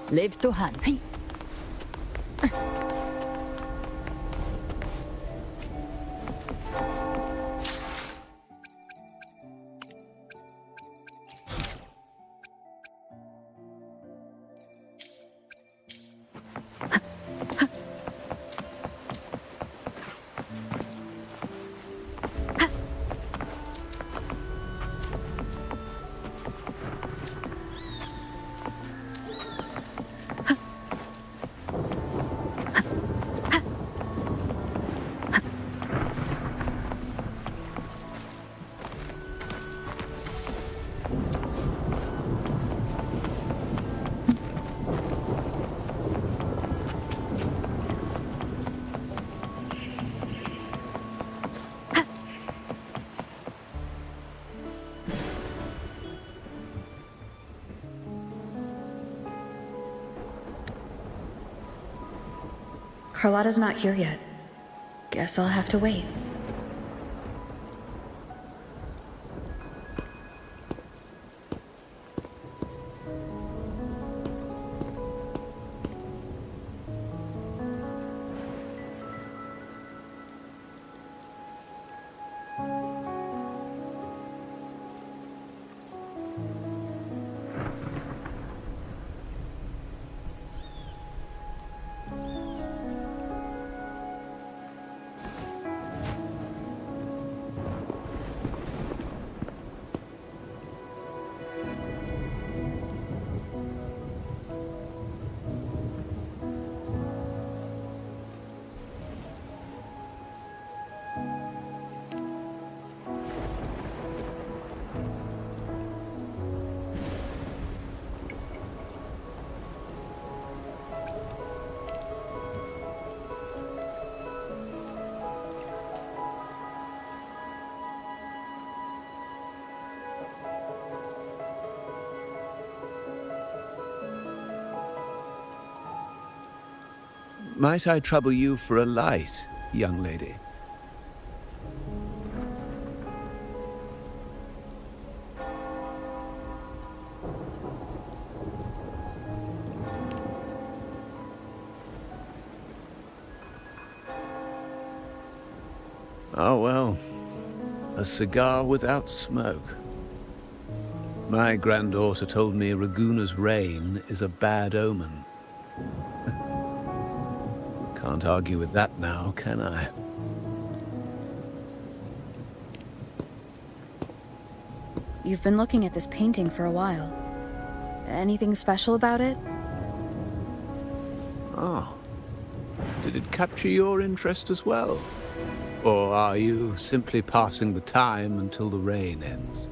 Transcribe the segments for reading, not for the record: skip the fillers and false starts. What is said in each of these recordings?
Live to hunt. Hey. Carlotta's not here yet. Guess I'll have to wait. Might I trouble you for a light, young lady? Oh well, a cigar without smoke. My granddaughter told me Raguna's rain is a bad omen. Can't argue with that now, can I? You've been looking at this painting for a while. Anything special about it? Oh. Did it capture your interest as well? Or are you simply passing the time until the rain ends?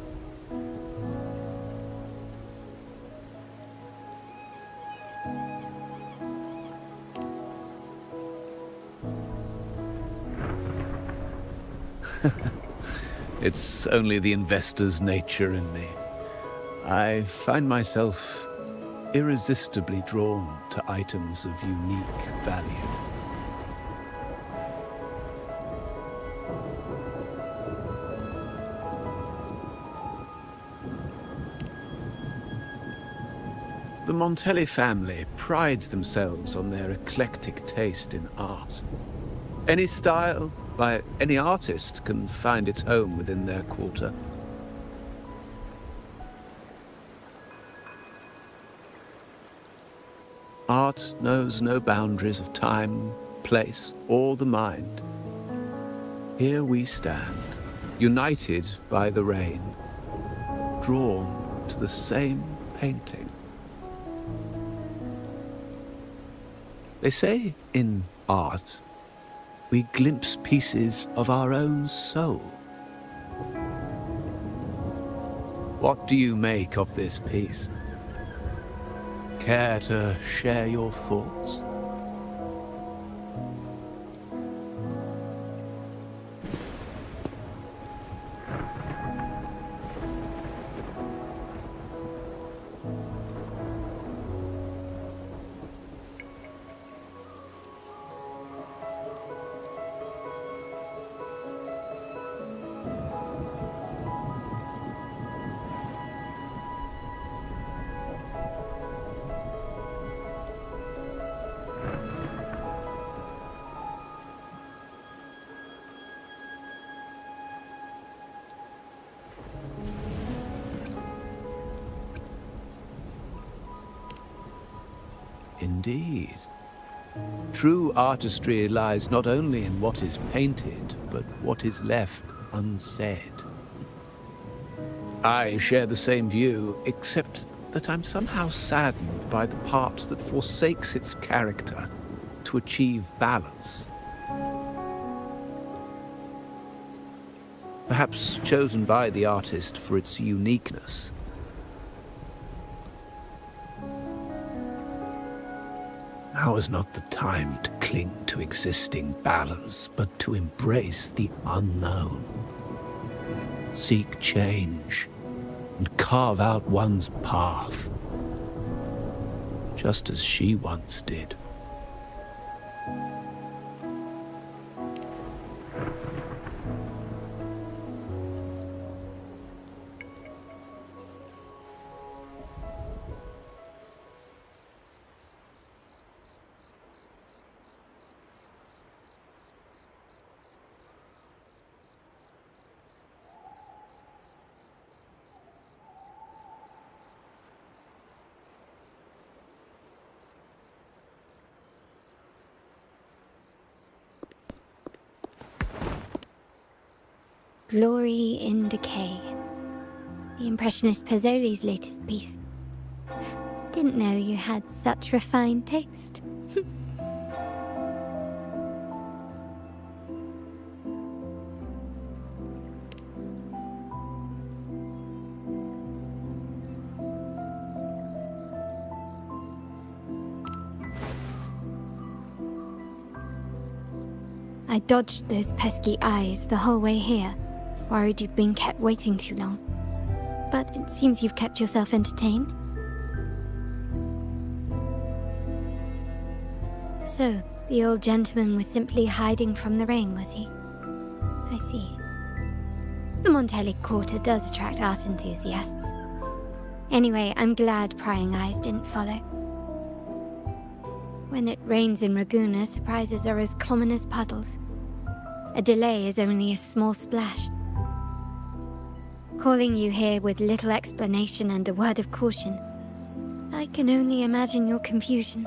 It's only the investor's nature in me. I find myself irresistibly drawn to items of unique value. The Montelli family prides themselves on their eclectic taste in art. Any style, by any artist, can find its home within their quarter. Art knows no boundaries of time, place, or the mind. Here we stand, united by the rain, drawn to the same painting. They say in art, we glimpse pieces of our own soul. What do you make of this piece? Care to share your thoughts? Indeed. True artistry lies not only in what is painted, but what is left unsaid. I share the same view, except that I'm somehow saddened by the part that forsakes its character to achieve balance. Perhaps chosen by the artist for its uniqueness. Now is not the time to cling to existing balance, but to embrace the unknown. Seek change and carve out one's path, just as she once did. Glory in Decay. The Impressionist Pazzoli's latest piece. Didn't know you had such refined taste. I dodged those pesky eyes the whole way here, worried you'd been kept waiting too long. But it seems you've kept yourself entertained. So, the old gentleman was simply hiding from the rain, was he? I see. The Montelli Quarter does attract art enthusiasts. Anyway, I'm glad prying eyes didn't follow. When it rains in Ragusa, surprises are as common as puddles. A delay is only a small splash. Calling you here with little explanation and a word of caution, I can only imagine your confusion.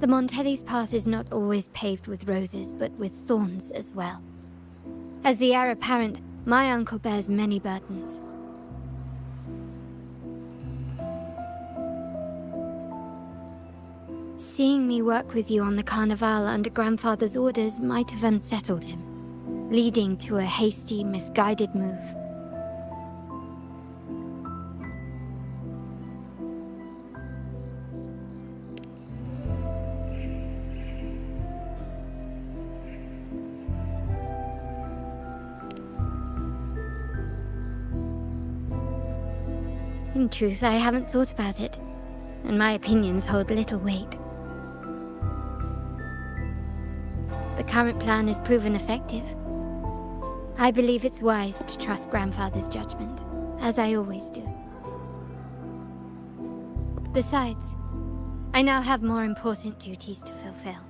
The Montelli's path is not always paved with roses, but with thorns as well. As the heir apparent, my uncle bears many burdens. Seeing me work with you on the Carnival under grandfather's orders might have unsettled him, leading to a hasty, misguided move. In truth, I haven't thought about it, and my opinions hold little weight. The current plan has proven effective. I believe it's wise to trust grandfather's judgment, as I always do. Besides, I now have more important duties to fulfill.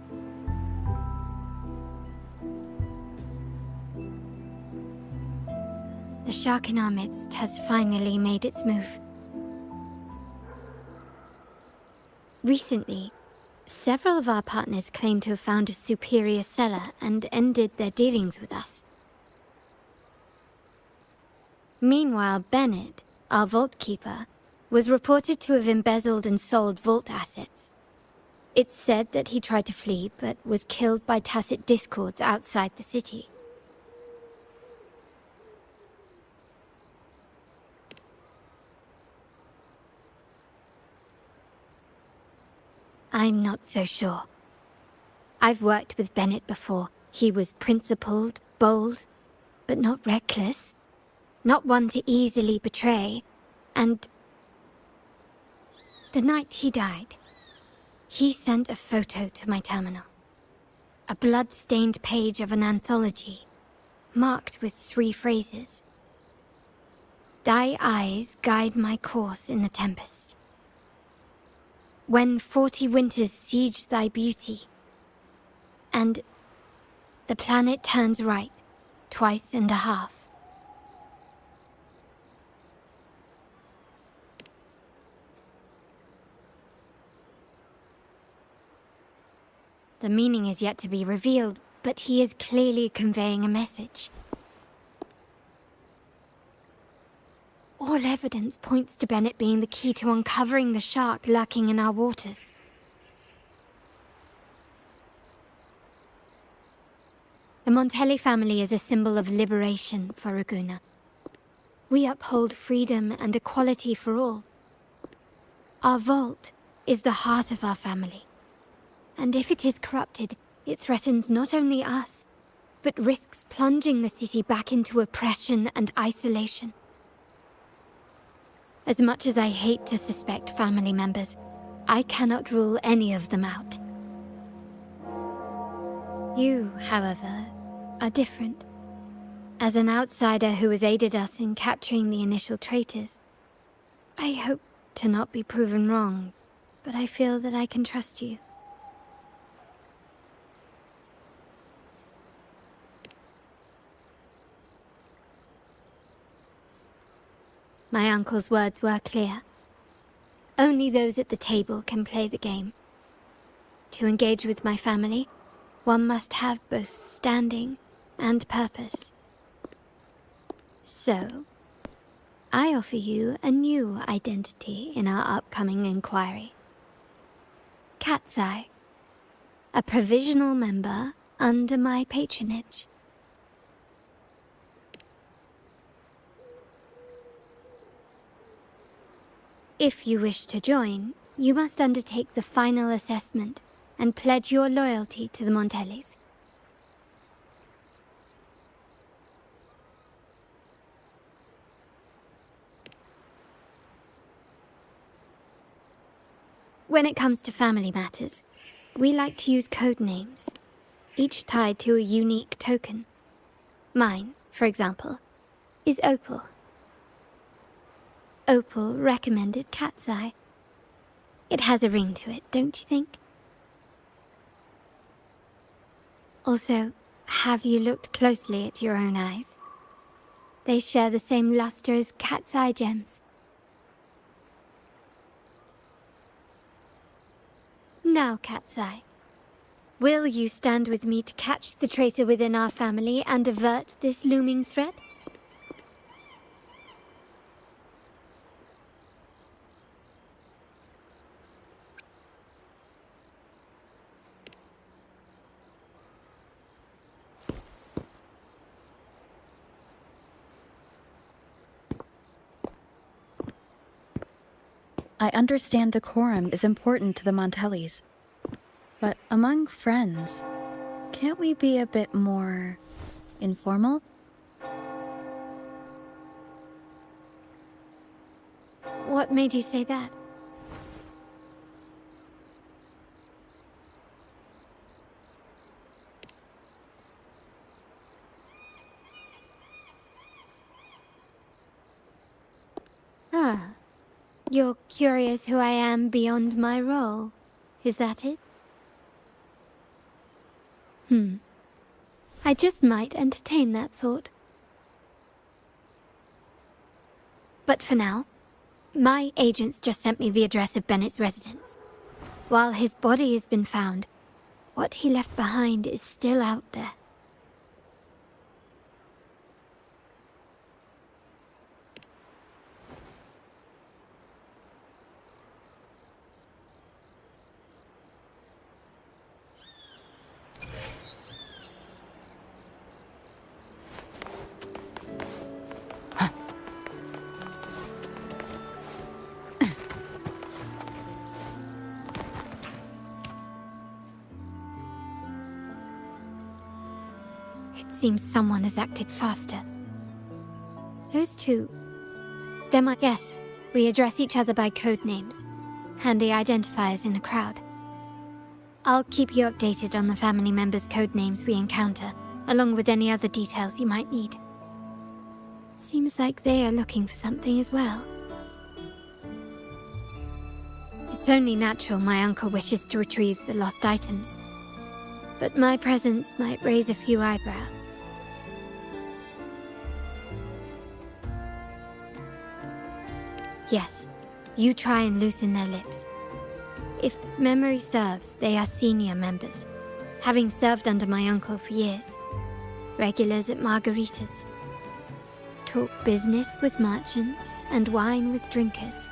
The shark in our midst has finally made its move. Recently, several of our partners claimed to have found a superior cellar and ended their dealings with us. Meanwhile, Bennett, our vault keeper, was reported to have embezzled and sold vault assets. It's said that he tried to flee, but was killed by tacit discords outside the city. I'm not so sure. I've worked with Bennett before. He was principled, bold, but not reckless. Not one to easily betray. And the night he died, he sent a photo to my terminal. A blood-stained page of an anthology, marked with 3 phrases. Thy eyes guide my course in the tempest. When 40 winters siege thy beauty, And the planet turns right, twice and a half. The meaning is yet to be revealed, but he is clearly conveying a message. All evidence points to Bennett being the key to uncovering the shark lurking in our waters. The Montelli family is a symbol of liberation for Raguna. We uphold freedom and equality for all. Our vault is the heart of our family. And if it is corrupted, it threatens not only us, but risks plunging the city back into oppression and isolation. As much as I hate to suspect family members, I cannot rule any of them out. You, however, are different. As an outsider who has aided us in capturing the initial traitors, I hope to not be proven wrong, but I feel that I can trust you. My uncle's words were clear. Only those at the table can play the game. To engage with my family, one must have both standing and purpose. So, I offer you a new identity in our upcoming inquiry. Cat's Eye, a provisional member under my patronage. If you wish to join, you must undertake the final assessment and pledge your loyalty to the Montellis. When it comes to family matters, we like to use code names, each tied to a unique token. Mine, for example, is Opal. Opal recommended Cat's Eye. It has a ring to it, don't you think? Also, have you looked closely at your own eyes? They share the same luster as Cat's Eye gems. Now, Cat's Eye, will you stand with me to catch the traitor within our family and avert this looming threat? I understand decorum is important to the Montellis. But among friends, can't we be a bit more informal? What made you say that? Ah. You're curious who I am beyond my role, is that it? I just might entertain that thought. But for now, my agents just sent me the address of Bennett's residence. While his body has been found, what he left behind is still out there. It seems someone has acted faster. Those two... They're my... Yes, we address each other by code names. Handy identifiers in a crowd. I'll keep you updated on the family members' code names we encounter, along with any other details you might need. Seems like they are looking for something as well. It's only natural my uncle wishes to retrieve the lost items. but my presence might raise a few eyebrows. Yes, you try and loosen their lips. If memory serves, they are senior members, having served under my uncle for years. Regulars at margaritas. Talk business with merchants and wine with drinkers.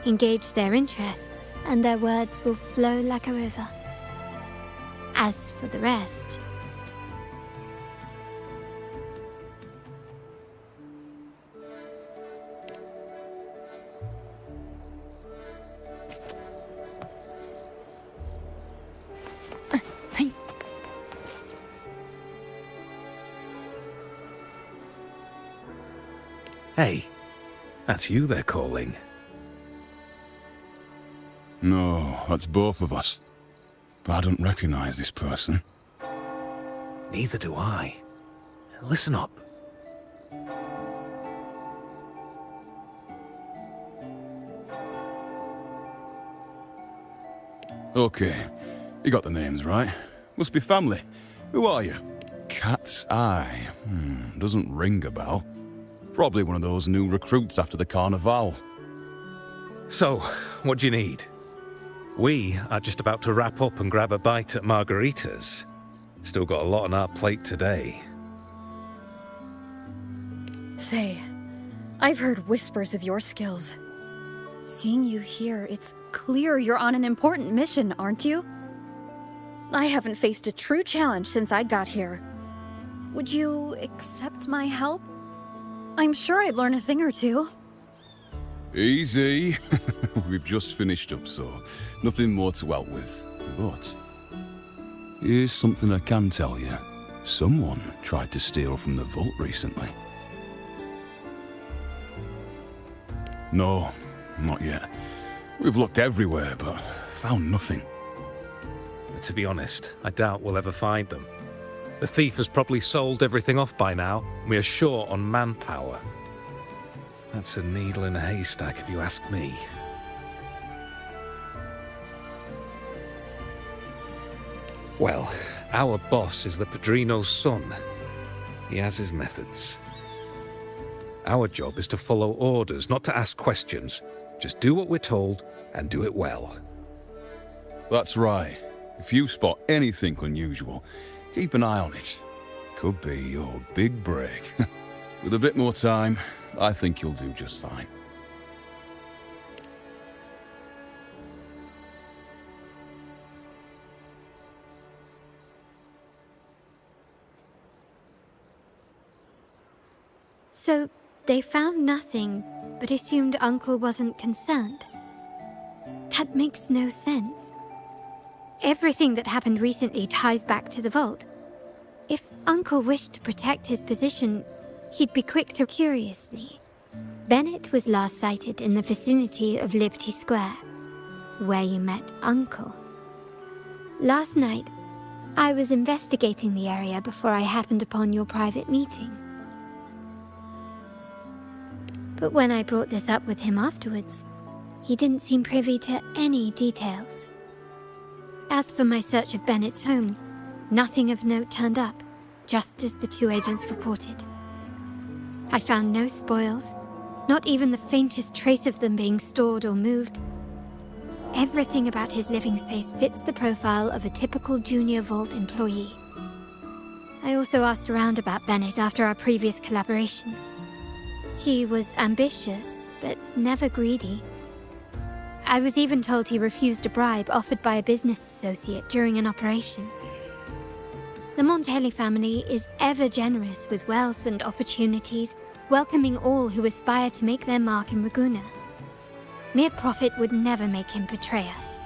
Engage their interests, and their words will flow like a river. As for the rest... Hey, that's you they're calling. No, that's both of us. But I don't recognize this person. Neither do I. Listen up. Okay, you got the names right. Must be family. Who are you? Cat's Eye. Doesn't ring a bell. Probably one of those new recruits after the Carnival. So, what do you need? We are just about to wrap up and grab a bite at margaritas. Still got a lot on our plate today. Say, I've heard whispers of your skills. Seeing you here, it's clear you're on an important mission, aren't you? I haven't faced a true challenge since I got here. Would you accept my help? I'm sure I'd learn a thing or two. Easy. We've just finished up, so nothing more to help with. But here's something I can tell you. Someone tried to steal from the vault recently. No, not yet. We've looked everywhere, but found nothing. To be honest, I doubt we'll ever find them. The thief has probably sold everything off by now, and we are short on manpower. That's a needle in a haystack, if you ask me. Well, our boss is the Padrino's son. He has his methods. Our job is to follow orders, not to ask questions. Just do what we're told, and do it well. That's right. If you spot anything unusual, keep an eye on it. Could be your big break. With a bit more time, I think you'll do just fine. So, they found nothing, but assumed Uncle wasn't concerned. That makes no sense. Everything that happened recently ties back to the vault. If Uncle wished to protect his position, he'd be quick to curiously. Bennett was last sighted in the vicinity of Liberty Square, where you met Uncle. Last night, I was investigating the area before I happened upon your private meeting. But when I brought this up with him afterwards, he didn't seem privy to any details. As for my search of Bennett's home, nothing of note turned up, just as the two agents reported. I found no spoils, not even the faintest trace of them being stored or moved. Everything about his living space fits the profile of a typical junior vault employee. I also asked around about Bennett after our previous collaboration. He was ambitious, but never greedy. I was even told he refused a bribe offered by a business associate during an operation. The Montelli family is ever generous with wealth and opportunities, welcoming all who aspire to make their mark in Ragusa. Mere profit would never make him betray us.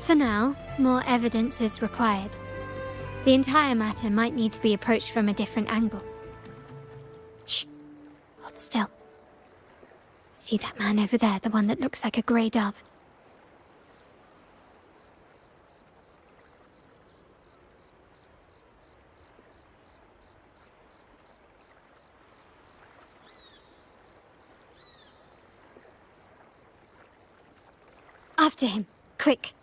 For now, more evidence is required. The entire matter might need to be approached from a different angle. Shh. Hold still. See that man over there, the one that looks like a grey dove? After him, quick.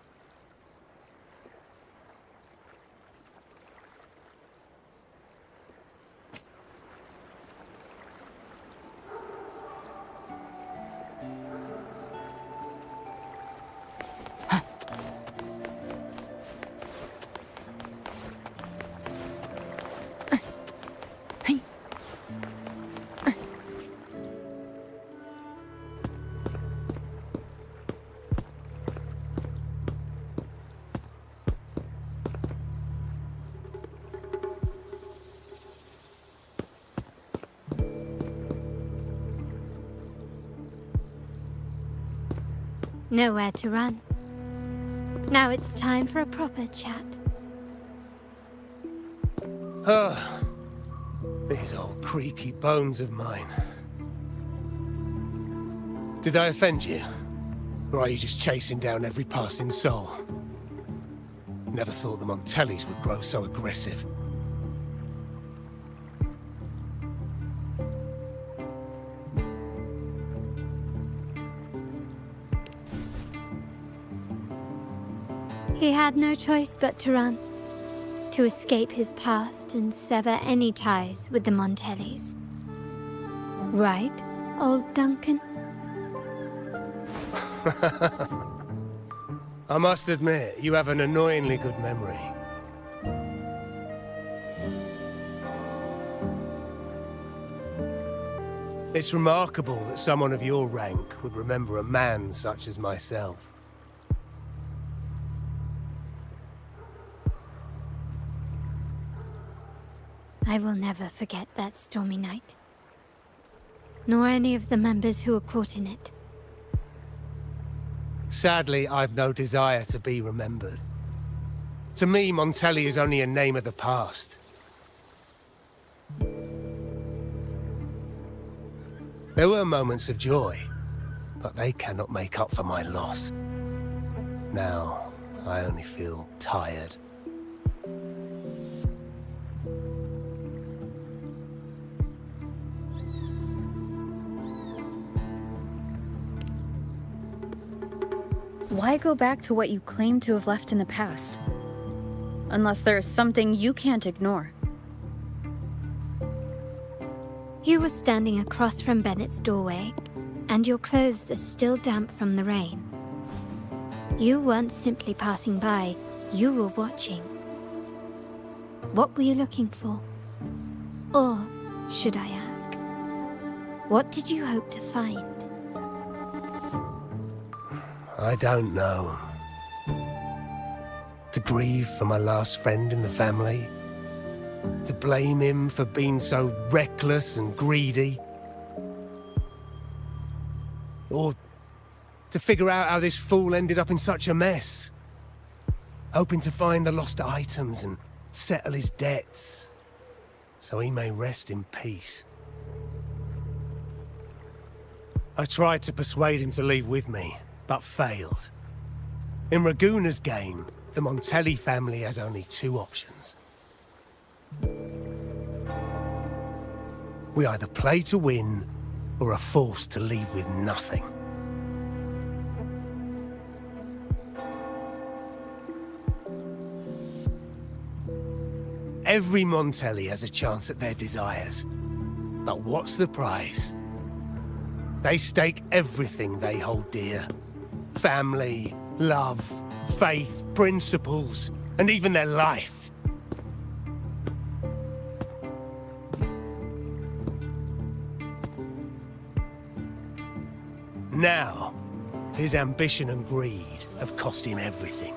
Nowhere to run. Now it's time for a proper chat. These old creaky bones of mine. Did I offend you? Or are you just chasing down every passing soul? Never thought the Montellis would grow so aggressive. He had no choice but to run, to escape his past and sever any ties with the Montellis. Right, old Duncan? I must admit, you have an annoyingly good memory. It's remarkable that someone of your rank would remember a man such as myself. I will never forget that stormy night. Nor any of the members who were caught in it. Sadly, I've no desire to be remembered. To me, Montelli is only a name of the past. There were moments of joy, but they cannot make up for my loss. Now, I only feel tired. Why go back to what you claim to have left in the past? Unless there is something you can't ignore. You were standing across from Bennett's doorway, and your clothes are still damp from the rain. You weren't simply passing by, you were watching. What were you looking for? Or, should I ask, what did you hope to find? I don't know. To grieve for my last friend in the family? To blame him for being so reckless and greedy? Or to figure out how this fool ended up in such a mess? Hoping to find the lost items and settle his debts, so he may rest in peace. I tried to persuade him to leave with me, but failed. In Raguna's game, the Montelli family has only two options. We either play to win, or are forced to leave with nothing. Every Montelli has a chance at their desires. But what's the price? They stake everything they hold dear. Family, love, faith, principles, and even their life. Now, his ambition and greed have cost him everything.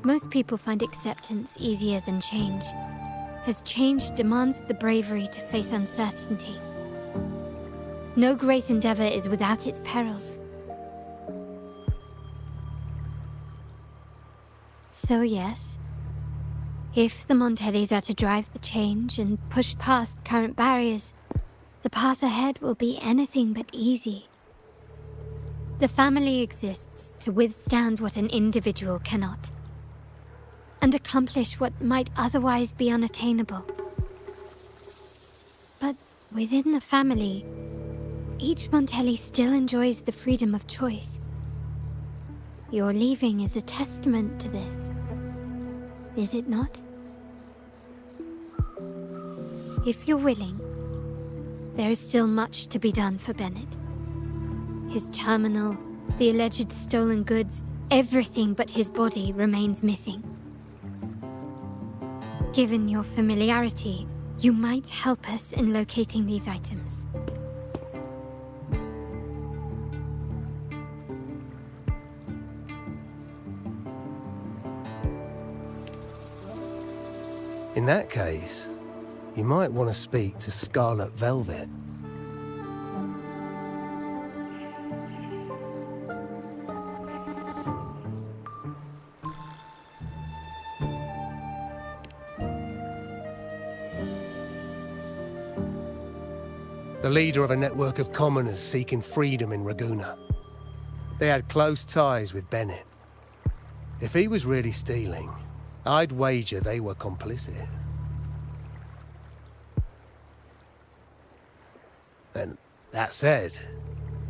Most people find acceptance easier than change, as change demands the bravery to face uncertainty. No great endeavor is without its perils. So yes, if the Montellis are to drive the change and push past current barriers, the path ahead will be anything but easy. The family exists to withstand what an individual cannot. and accomplish what might otherwise be unattainable. But within the family, each Montelli still enjoys the freedom of choice. Your leaving is a testament to this, is it not? If you're willing, there is still much to be done for Bennett. His terminal, the alleged stolen goods, everything but his body remains missing. Given your familiarity, you might help us in locating these items. In that case, you might want to speak to Scarlet Velvet. The leader of a network of commoners seeking freedom in Raguna. They had close ties with Bennett. If he was really stealing, I'd wager they were complicit. And that said,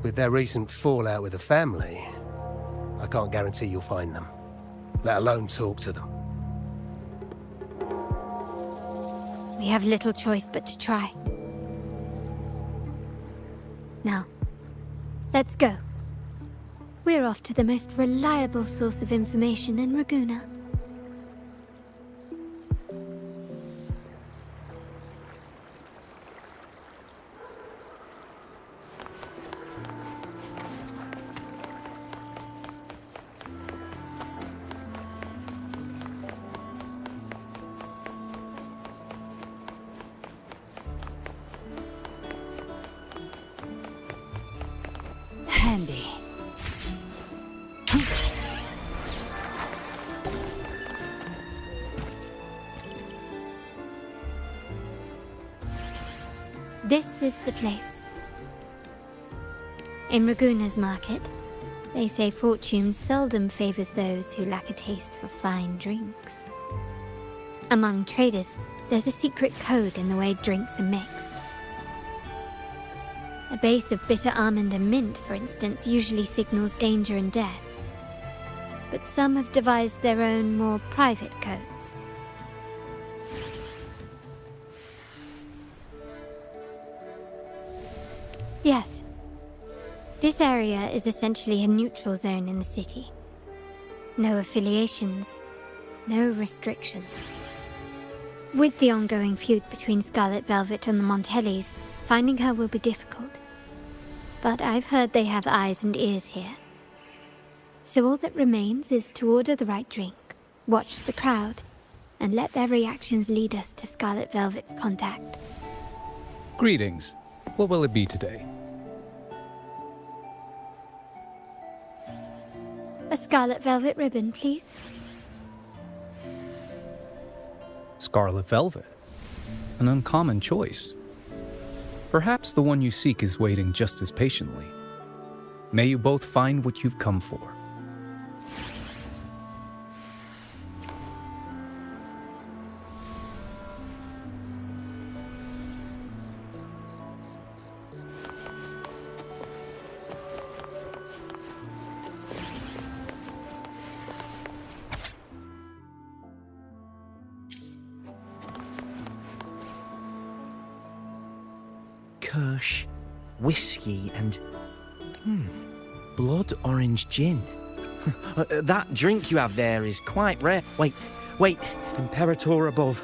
with their recent fallout with the family, I can't guarantee you'll find them, let alone talk to them. We have little choice but to try. Now, let's go. We're off to the most reliable source of information in Raguna. Handy. This is the place. In Raguna's market, they say fortune seldom favors those who lack a taste for fine drinks. Among traders, there's a secret code in the way drinks are mixed. A base of bitter almond and mint, for instance, usually signals danger and death. But some have devised their own, more private codes. Yes. This area is essentially a neutral zone in the city. No affiliations, no restrictions. With the ongoing feud between Scarlet Velvet and the Montellis, finding her will be difficult. But I've heard they have eyes and ears here. So all that remains is to order the right drink, watch the crowd, and let their reactions lead us to Scarlet Velvet's contact. Greetings. What will it be today? A Scarlet Velvet ribbon, please. Scarlet Velvet. An uncommon choice. Perhaps the one you seek is waiting just as patiently. May you both find what you've come for. Kirsch, whiskey, and blood orange gin. That drink you have there is quite rare. Wait, Imperator above.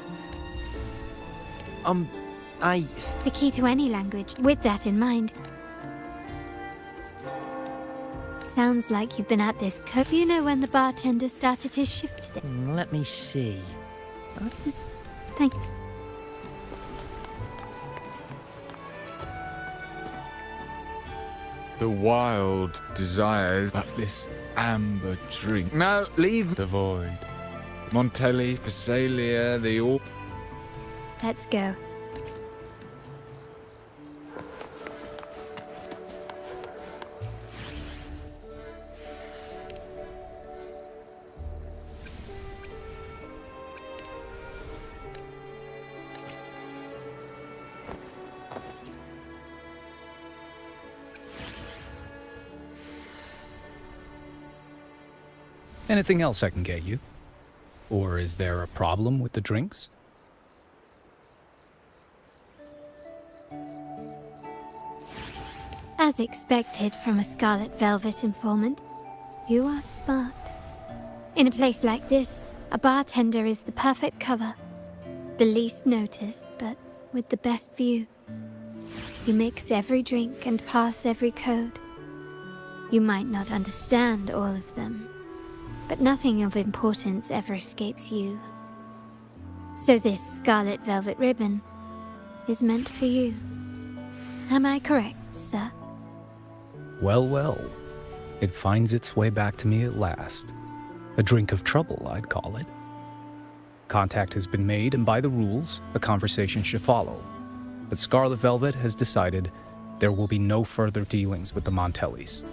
The key to any language, with that in mind. Sounds like you've been at this. Do you know when the bartender started his shift today? Let me see. Thank you. The wild desires but this amber drink. No, leave the void. Montelli, Phasalia, the all. Let's go. Anything else I can get you? Or is there a problem with the drinks? As expected from a Scarlet Velvet informant, you are smart. In a place like this, a bartender is the perfect cover. The least noticed, but with the best view. You mix every drink and pass every code. You might not understand all of them, but nothing of importance ever escapes you. So this Scarlet Velvet ribbon is meant for you. Am I correct, sir? Well, well. It finds its way back to me at last. A drink of trouble, I'd call it. Contact has been made, and by the rules, a conversation should follow. But Scarlet Velvet has decided there will be no further dealings with the Montellis.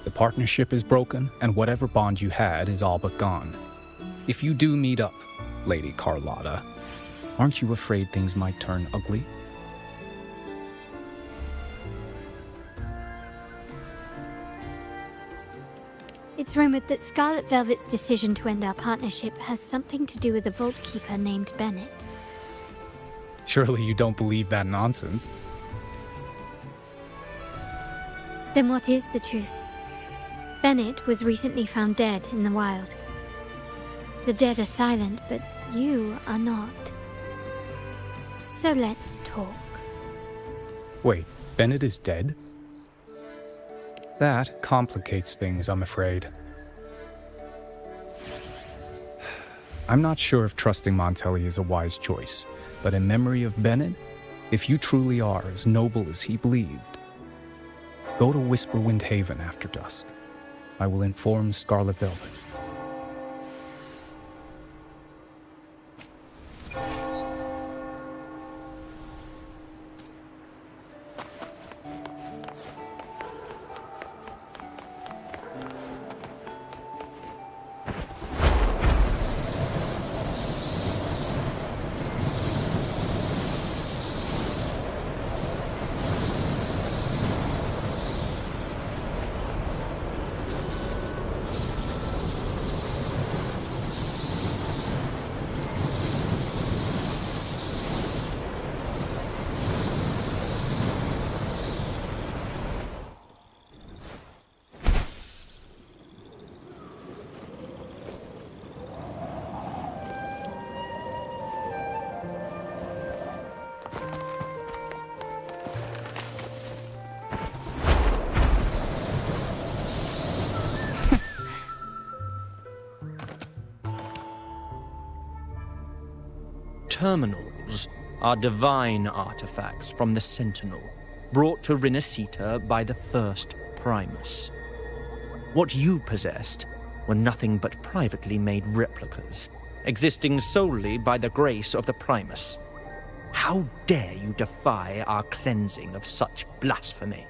The partnership is broken, and whatever bond you had is all but gone. If you do meet up, Lady Carlotta, aren't you afraid things might turn ugly? It's rumored that Scarlet Velvet's decision to end our partnership has something to do with a vault keeper named Bennett. Surely you don't believe that nonsense. Then what is the truth? Bennett was recently found dead in the wild. The dead are silent, but you are not. So let's talk. Wait, Bennett is dead? That complicates things, I'm afraid. I'm not sure if trusting Montelli is a wise choice, but in memory of Bennett, if you truly are as noble as he believed, go to Whisperwind Haven after dusk. I will inform Scarlet Velvet. Terminals are divine artifacts from the Sentinel, brought to Rinascita by the first Primus. What you possessed were nothing but privately made replicas, existing solely by the grace of the Primus. How dare you defy our cleansing of such blasphemy?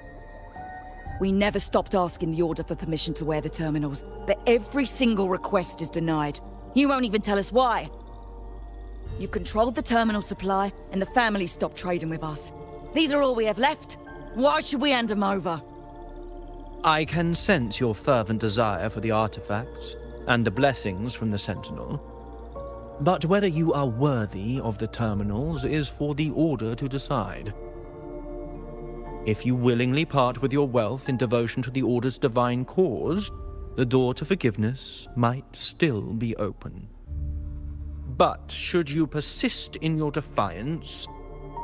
We never stopped asking the Order for permission to wear the terminals, but every single request is denied. You won't even tell us why. You've controlled the terminal supply, and the family stopped trading with us. These are all we have left. Why should we hand them over? I can sense your fervent desire for the artifacts and the blessings from the Sentinel. But whether you are worthy of the terminals is for the Order to decide. If you willingly part with your wealth in devotion to the Order's divine cause, the door to forgiveness might still be open. But should you persist in your defiance,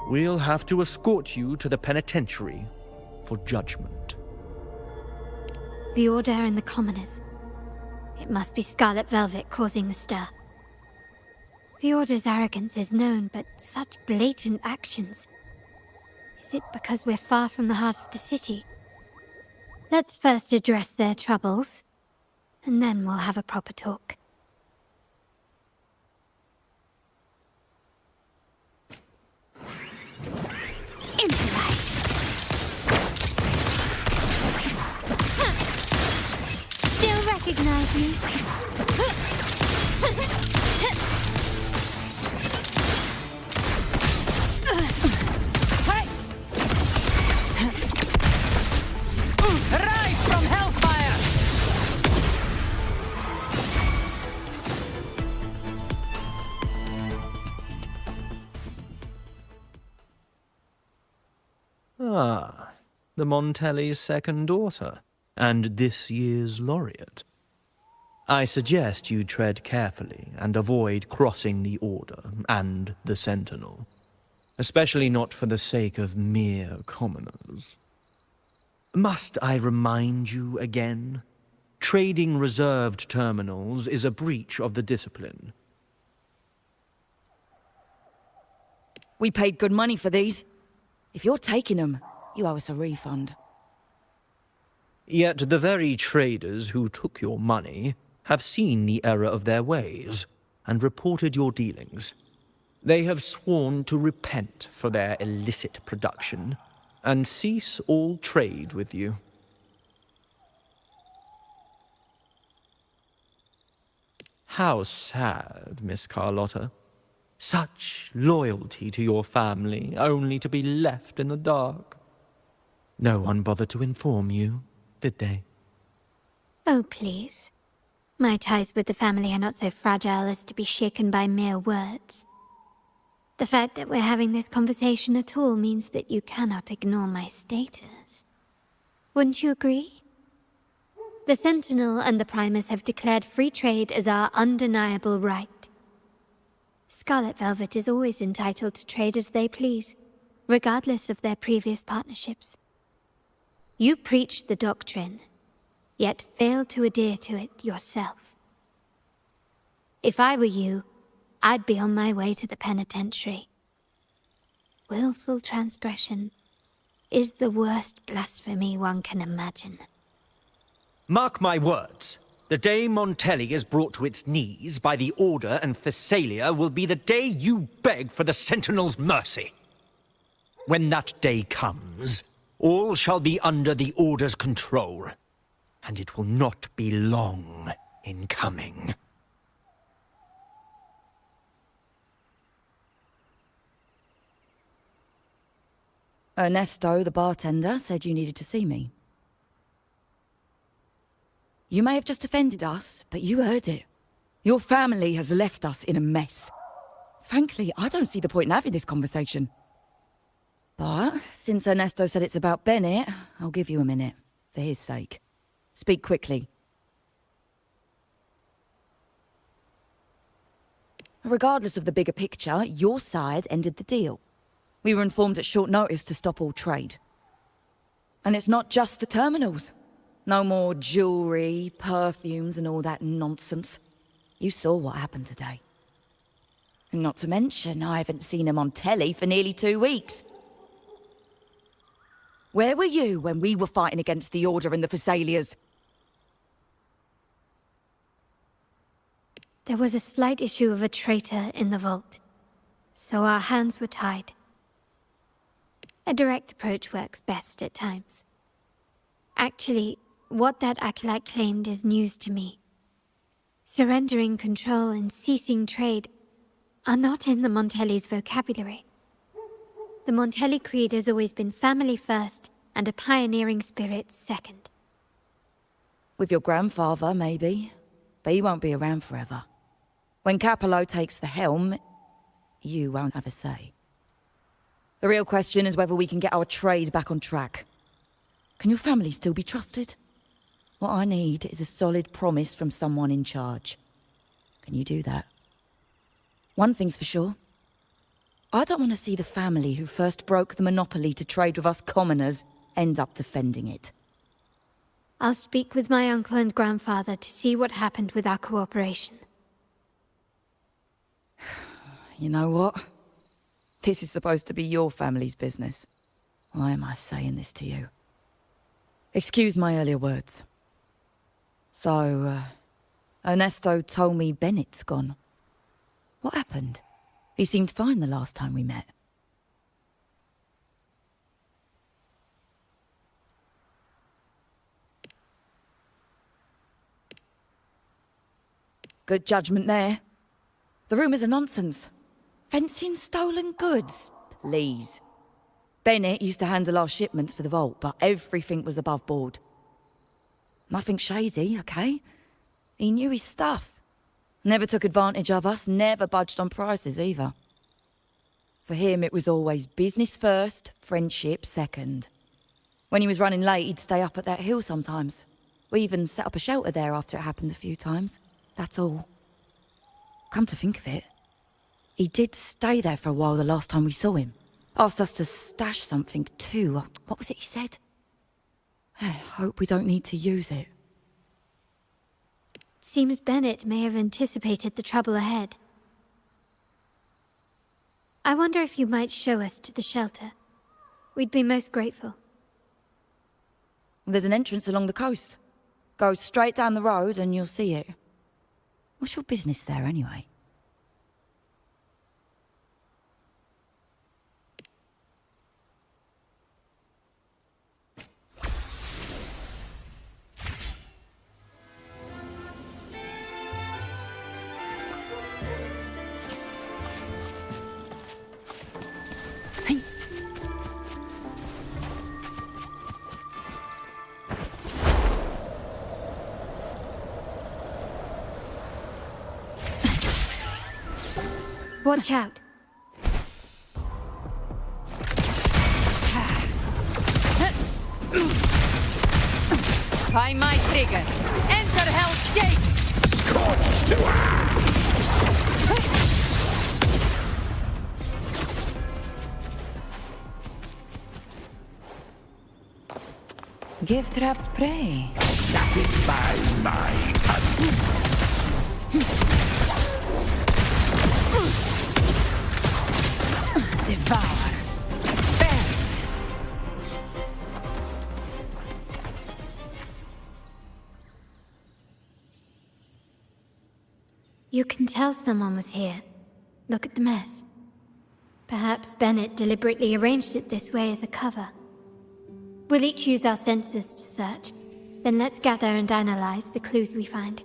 we'll have to escort you to the penitentiary for judgment. The Order and the commoners. It must be Scarlet Velvet causing the stir. The Order's arrogance is known, but such blatant actions. Is it because we're far from the heart of the city? Let's first address their troubles, and then we'll have a proper talk. Improvise. Still recognize me? Rise from hellfire! Ah, the Montelli's second daughter, and this year's laureate. I suggest you tread carefully and avoid crossing the Order and the Sentinel, especially not for the sake of mere commoners. Must I remind you again? Trading reserved terminals is a breach of the discipline. We paid good money for these. If you're taking them, you owe us a refund. Yet the very traders who took your money have seen the error of their ways and reported your dealings. They have sworn to repent for their illicit production and cease all trade with you. How sad, Miss Carlotta. Such loyalty to your family, only to be left in the dark. No one bothered to inform you, did they? Oh, please. My ties with the family are not so fragile as to be shaken by mere words. The fact that we're having this conversation at all means that you cannot ignore my status. Wouldn't you agree? The Sentinel and the Primus have declared free trade as our undeniable right. Scarlet Velvet is always entitled to trade as they please, regardless of their previous partnerships. You preach the doctrine, yet fail to adhere to it yourself. If I were you, I'd be on my way to the penitentiary. Willful transgression is the worst blasphemy one can imagine. Mark my words. The day Montelli is brought to its knees by the Order and Phasalia will be the day you beg for the Sentinel's mercy. When that day comes, all shall be under the Order's control, and it will not be long in coming. Ernesto, the bartender, said you needed to see me. You may have just offended us, but you heard it. Your family has left us in a mess. Frankly, I don't see the point in having this conversation. But since Ernesto said it's about Bennett, I'll give you a minute, for his sake. Speak quickly. Regardless of the bigger picture, your side ended the deal. We were informed at short notice to stop all trade. And it's not just the terminals. No more jewelry, perfumes, and all that nonsense. You saw what happened today. And not to mention, I haven't seen him on telly for nearly 2 weeks. Where were you when we were fighting against the Order and the Phasalias? There was a slight issue of a traitor in the vault, so our hands were tied. A direct approach works best at times. Actually, what that acolyte claimed is news to me. Surrendering control and ceasing trade are not in the Montelli's vocabulary. The Montelli creed has always been family first and a pioneering spirit second. With your grandfather, maybe. But he won't be around forever. When Capello takes the helm, you won't have a say. The real question is whether we can get our trade back on track. Can your family still be trusted? What I need is a solid promise from someone in charge. Can you do that? One thing's for sure. I don't want to see the family who first broke the monopoly to trade with us commoners end up defending it. I'll speak with my uncle and grandfather to see what happened with our cooperation. You know what? This is supposed to be your family's business. Why am I saying this to you? Excuse my earlier words. So, Ernesto told me Bennett's gone. What happened? He seemed fine the last time we met. Good judgment there. The rumours are nonsense. Fencing stolen goods, please. Bennett used to handle our shipments for the vault, but everything was above board. Nothing shady, okay? He knew his stuff. Never took advantage of us, never budged on prices either. For him, it was always business first, friendship second. When he was running late, he'd stay up at that hill sometimes. We even set up a shelter there after it happened a few times. That's all. Come to think of it, he did stay there for a while the last time we saw him. Asked us to stash something too. What was it he said? I hope we don't need to use it. Seems Bennett may have anticipated the trouble ahead. I wonder if you might show us to the shelter. We'd be most grateful. There's an entrance along the coast. Go straight down the road and you'll see it. What's your business there anyway? Watch out. Find my trigger. Enter Hell's Gate! Scorched to Give trapped prey. satisfy my hunt. Devour. Bang! You can tell someone was here. Look at the mess. Perhaps Bennett deliberately arranged it this way as a cover. We'll each use our senses to search. Then let's gather and analyze the clues we find.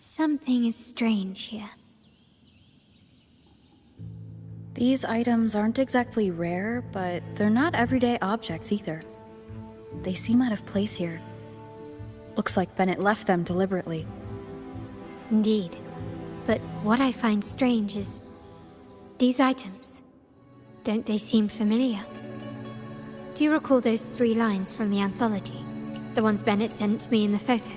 Something is strange here. These items aren't exactly rare, but they're not everyday objects either. They seem out of place here. Looks like Bennett left them deliberately. Indeed. But what I find strange is... these items. Don't they seem familiar? Do you recall those 3 lines from the anthology? The ones Bennett sent to me in the photo?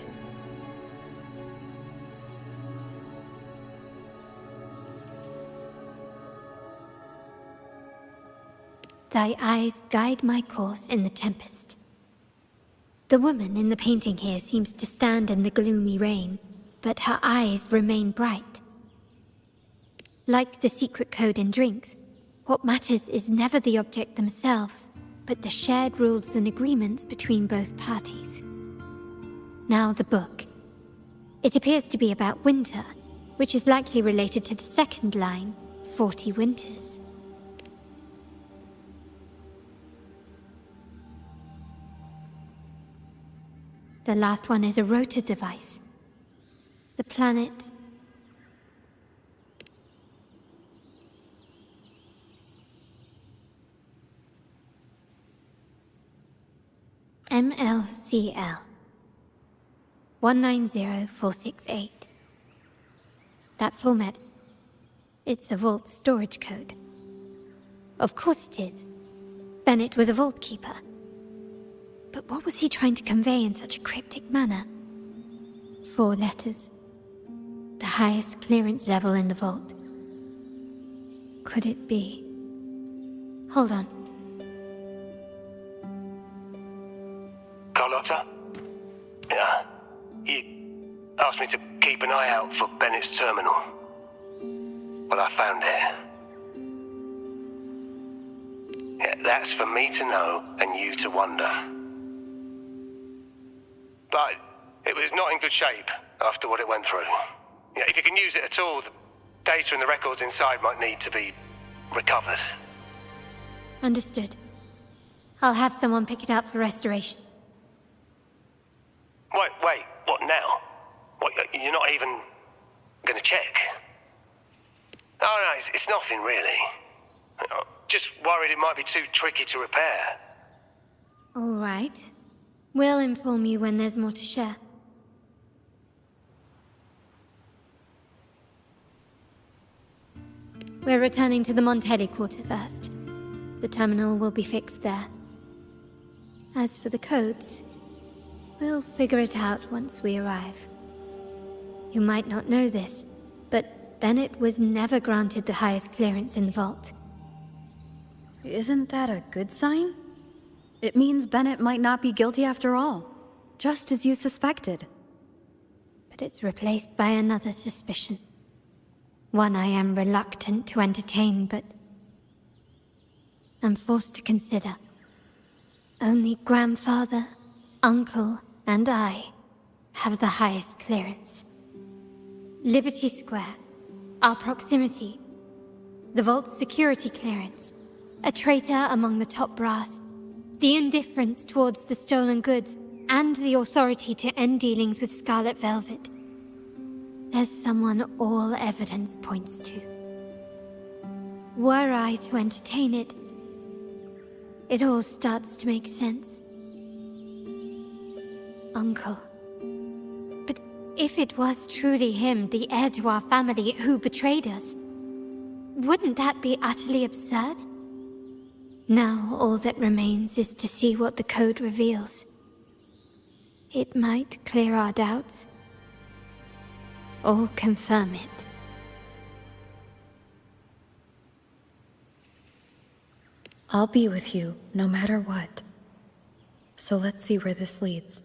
Thy eyes guide my course in the tempest. The woman in the painting here seems to stand in the gloomy rain, but her eyes remain bright. Like the secret code in drinks, what matters is never the object themselves, but the shared rules and agreements between both parties. Now the book. It appears to be about winter, which is likely related to the second line, 40 winters. The last one is a rotor device. The planet... MLCL 190468. That format, it's a vault storage code. Of course it is. Bennett was a vault keeper. But what was he trying to convey in such a cryptic manner? 4 letters. The highest clearance level in the vault. could it be? Hold on. Carlotta? Yeah. You asked me to keep an eye out for Bennett's terminal. Well, I found it. Yeah, that's for me to know and you to wonder. But it was not in good shape after what it went through. Yeah, if you can use it at all, the data and the records inside might need to be recovered. Understood. I'll have someone pick it up for restoration. Wait, what now? What, you're not even gonna check? Oh no, it's nothing really. Just worried it might be too tricky to repair. All right. We'll inform you when there's more to share. We're returning to the Montelli quarter first. The terminal will be fixed there. As for the codes, we'll figure it out once we arrive. You might not know this, but Bennett was never granted the highest clearance in the vault. Isn't that a good sign? It means Bennett might not be guilty after all, just as you suspected. But it's replaced by another suspicion. One I am reluctant to entertain, but I'm forced to consider. Only grandfather, uncle, and I have the highest clearance. Liberty Square, our proximity, the vault's security clearance, a traitor among the top brass, the indifference towards the stolen goods, and the authority to end dealings with Scarlet Velvet. There's someone all evidence points to. Were I to entertain it, it all starts to make sense. Uncle. But if it was truly him, the heir to our family, who betrayed us, wouldn't that be utterly absurd? Now all that remains is to see what the code reveals. It might clear our doubts, or confirm it. I'll be with you, no matter what. So let's see where this leads.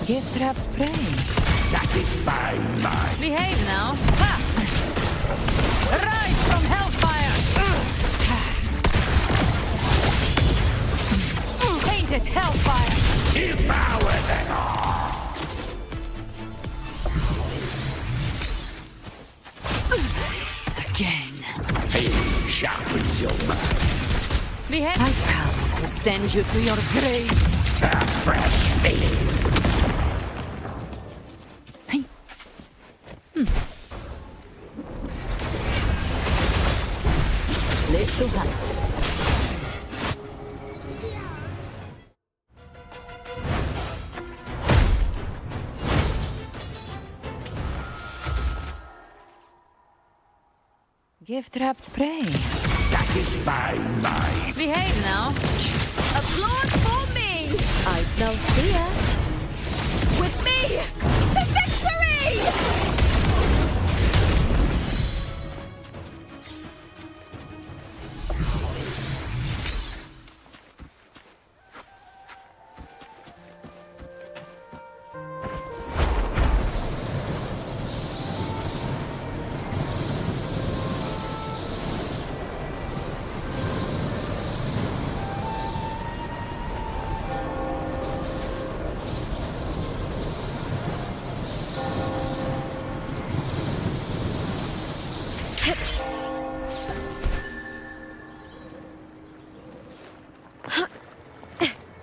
Gift wrap prey. Satisfied my... Behave now. Ha! Rise from hellfire! Tainted hellfire! Devour them all! Again. Pain sharpens your mind. Behave. I come to send you to your grave. A fresh face. Live to hunt. Gift wrap prey. Satisfied my... Behave now. Applaud for me! I smell fear. With me to victory!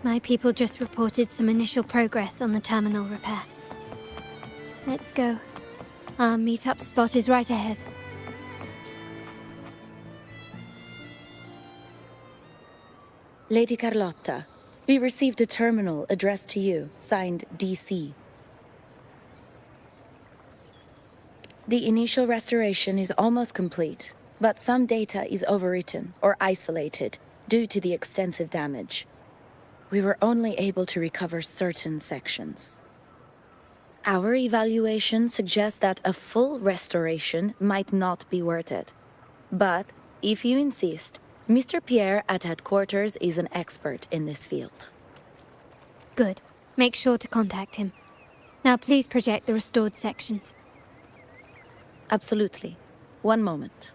My people just reported some initial progress on the terminal repair. Let's go. Our meetup spot is right ahead. Lady Carlotta, we received a terminal addressed to you, signed DC. The initial restoration is almost complete, but some data is overwritten or isolated due to the extensive damage. We were only able to recover certain sections. Our evaluation suggests that a full restoration might not be worth it. But, if you insist, Mr. Pierre at headquarters is an expert in this field. Good. Make sure to contact him. Now please project the restored sections. Absolutely. One moment.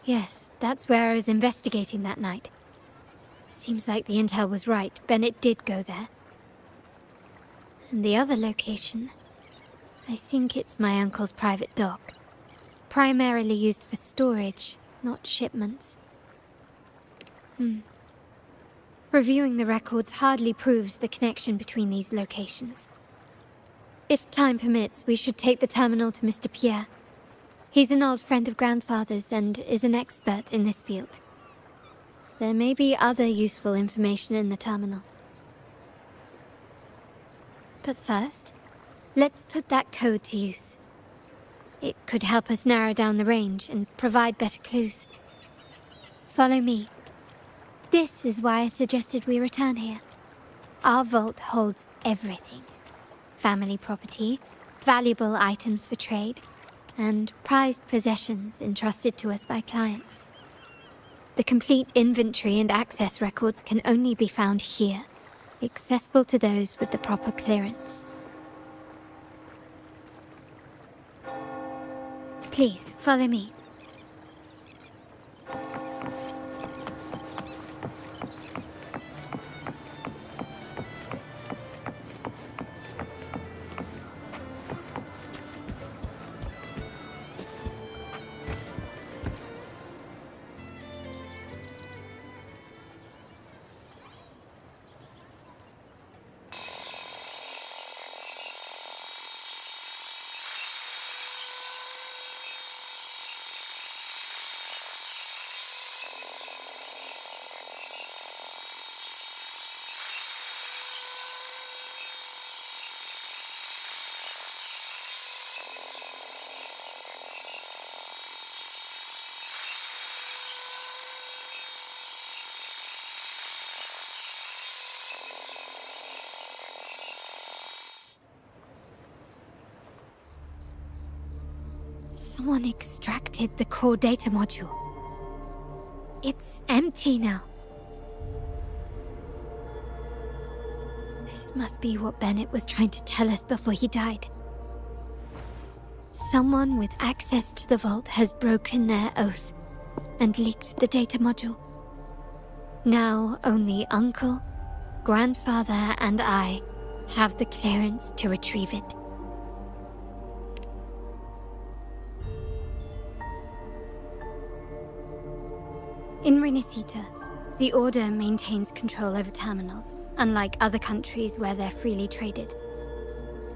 Yes, that's where I was investigating that night. Seems like the intel was right. Bennett did go there. And the other location... I think it's my uncle's private dock. Primarily used for storage, not shipments. Reviewing the records hardly proves the connection between these locations. If time permits, we should take the terminal to Mr. Pierre. He's an old friend of Grandfather's and is an expert in this field. There may be other useful information in the terminal. But first, let's put that code to use. It could help us narrow down the range and provide better clues. Follow me. This is why I suggested we return here. Our vault holds everything. Family property, valuable items for trade, and prized possessions entrusted to us by clients. The complete inventory and access records can only be found here, accessible to those with the proper clearance. Please, follow me. Someone extracted the core data module. It's empty now. This must be what Bennett was trying to tell us before he died. Someone with access to the vault has broken their oath and leaked the data module. Now only Uncle, Grandfather, and I have the clearance to retrieve it. In Renacita, the Order maintains control over terminals, unlike other countries where they're freely traded.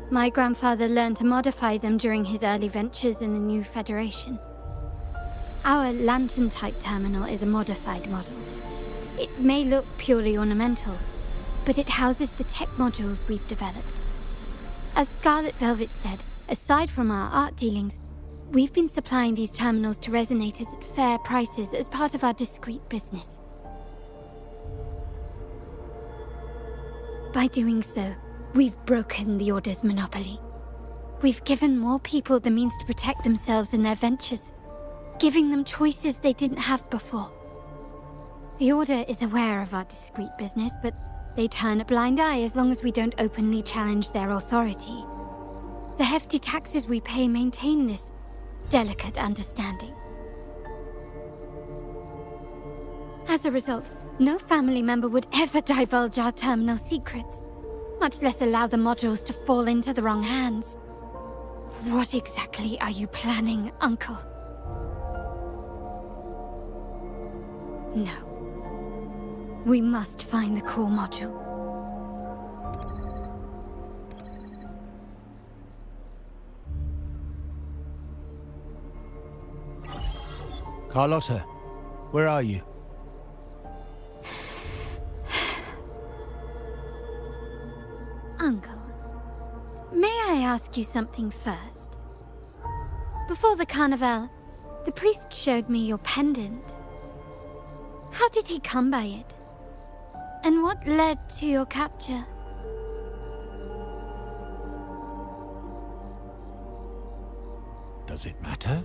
My grandfather learned to modify them during his early ventures in the new Federation. Our lantern-type terminal is a modified model. It may look purely ornamental, but it houses the tech modules we've developed. As Scarlet Velvet said, aside from our art dealings, we've been supplying these terminals to resonators at fair prices as part of our discreet business. By doing so, we've broken the Order's monopoly. We've given more people the means to protect themselves in their ventures, giving them choices they didn't have before. The Order is aware of our discreet business, but they turn a blind eye as long as we don't openly challenge their authority. The hefty taxes we pay maintain this delicate understanding. As a result, no family member would ever divulge our terminal secrets, much less allow the modules to fall into the wrong hands. What exactly are you planning, Uncle? No. We must find the core module. Carlotta, where are you? Uncle, may I ask you something first? Before the carnival, the priest showed me your pendant. How did he come by it? And what led to your capture? Does it matter?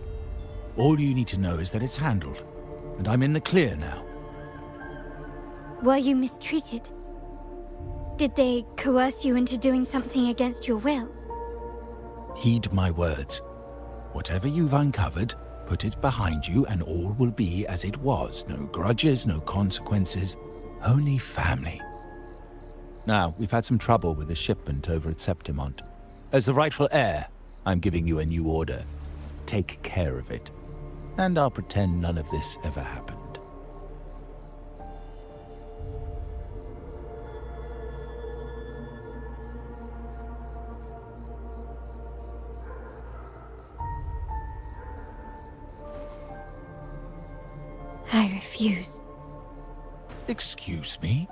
All you need to know is that it's handled, and I'm in the clear now. Were you mistreated? Did they coerce you into doing something against your will? Heed my words. Whatever you've uncovered, put it behind you and all will be as it was. No grudges, no consequences, only family. Now, we've had some trouble with the shipment over at Septimont. As the rightful heir, I'm giving you a new order. Take care of it. And I'll pretend none of this ever happened. I refuse. Excuse me?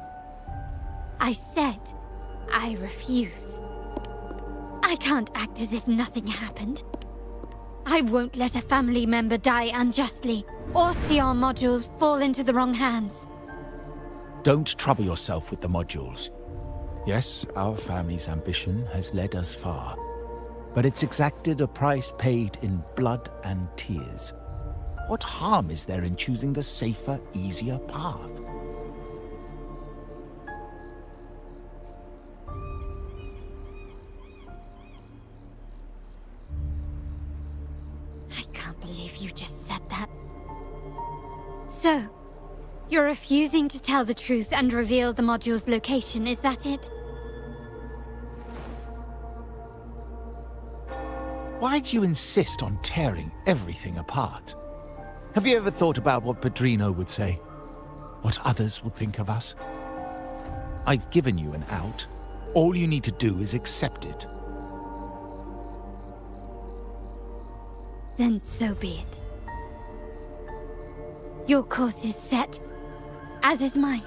I said, I refuse. I can't act as if nothing happened. I won't let a family member die unjustly, or see our modules fall into the wrong hands. Don't trouble yourself with the modules. Yes, our family's ambition has led us far, but it's exacted a price paid in blood and tears. What harm is there in choosing the safer, easier path? I can't believe you just said that. So, you're refusing to tell the truth and reveal the module's location, is that it? Why do you insist on tearing everything apart? Have you ever thought about what Padrino would say? What others would think of us? I've given you an out. All you need to do is accept it. Then so be it. Your course is set, as is mine.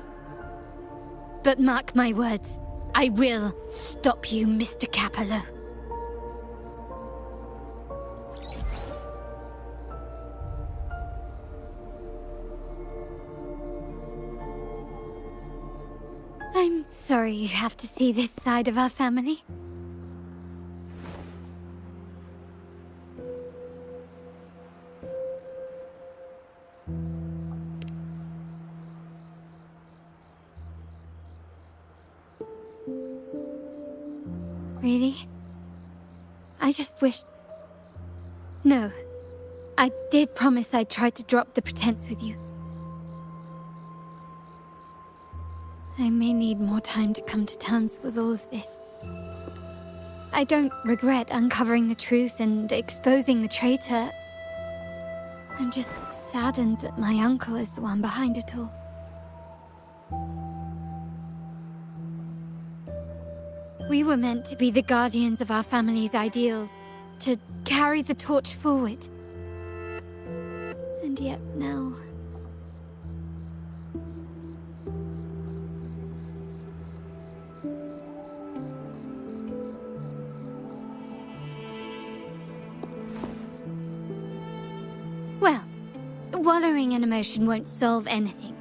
But mark my words, I will stop you, Mr. Capello. I'm sorry you have to see this side of our family. Really? I just wished... No. I did promise I'd try to drop the pretense with you. I may need more time to come to terms with all of this. I don't regret uncovering the truth and exposing the traitor. I'm just saddened that my uncle is the one behind it all. We were meant to be the guardians of our family's ideals, to carry the torch forward. And yet now... Well, wallowing in emotion won't solve anything.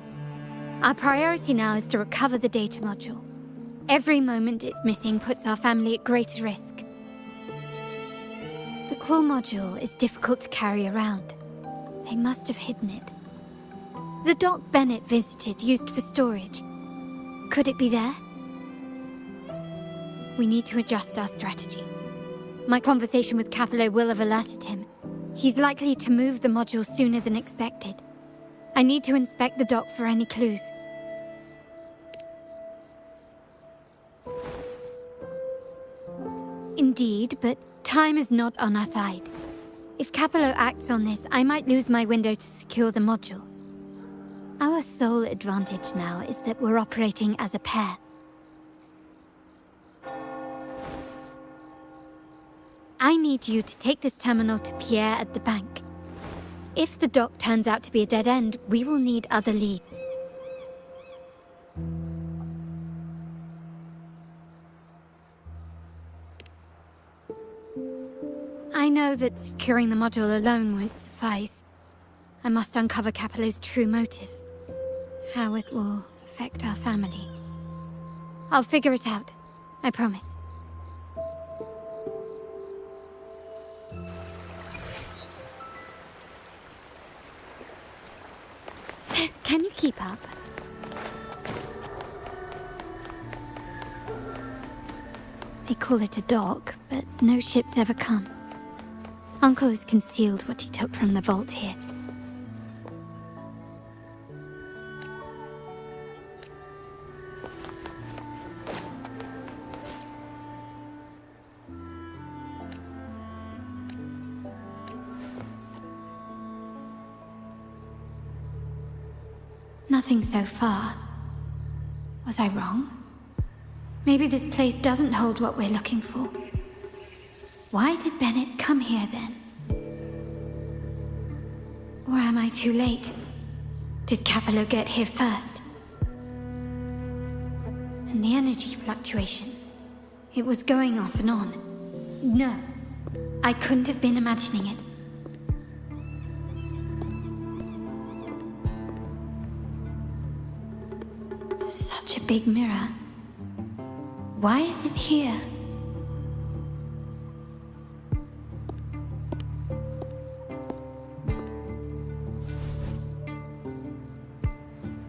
Our priority now is to recover the data module. Every moment it's missing puts our family at greater risk. The core module is difficult to carry around. They must have hidden it. The dock Bennett visited, used for storage. Could it be there? We need to adjust our strategy. My conversation with Capello will have alerted him. He's likely to move the module sooner than expected. I need to inspect the dock for any clues. Indeed, but time is not on our side. If Capello acts on this, I might lose my window to secure the module. Our sole advantage now is that we're operating as a pair. I need you to take this terminal to Pierre at the bank. If the dock turns out to be a dead end, we will need other leads. I know that securing the module alone won't suffice. I must uncover Capello's true motives. How it will affect our family. I'll figure it out. I promise. Can you keep up? They call it a dock, but no ships ever come. Uncle has concealed what he took from the vault here. Nothing so far. Was I wrong? Maybe this place doesn't hold what we're looking for. Why did Bennett come here then? Or am I too late? Did Capello get here first? And the energy fluctuation. It was going off and on. No, I couldn't have been imagining it. Such a big mirror. Why is it here?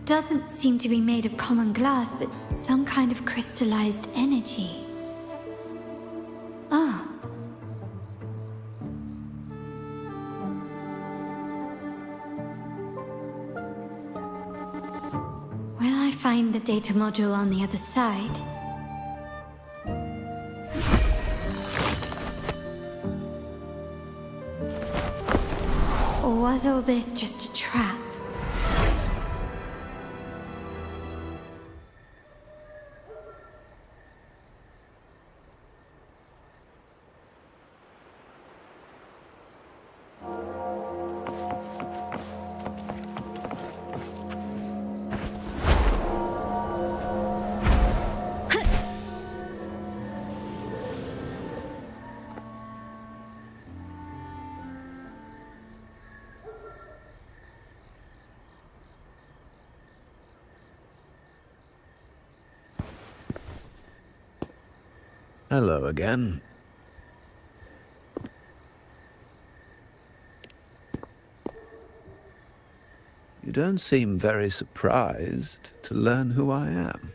Doesn't seem to be made of common glass, but some kind of crystallized energy. Oh. Will I find the data module on the other side? Or was all this just a trap? Hello again. You don't seem very surprised to learn who I am.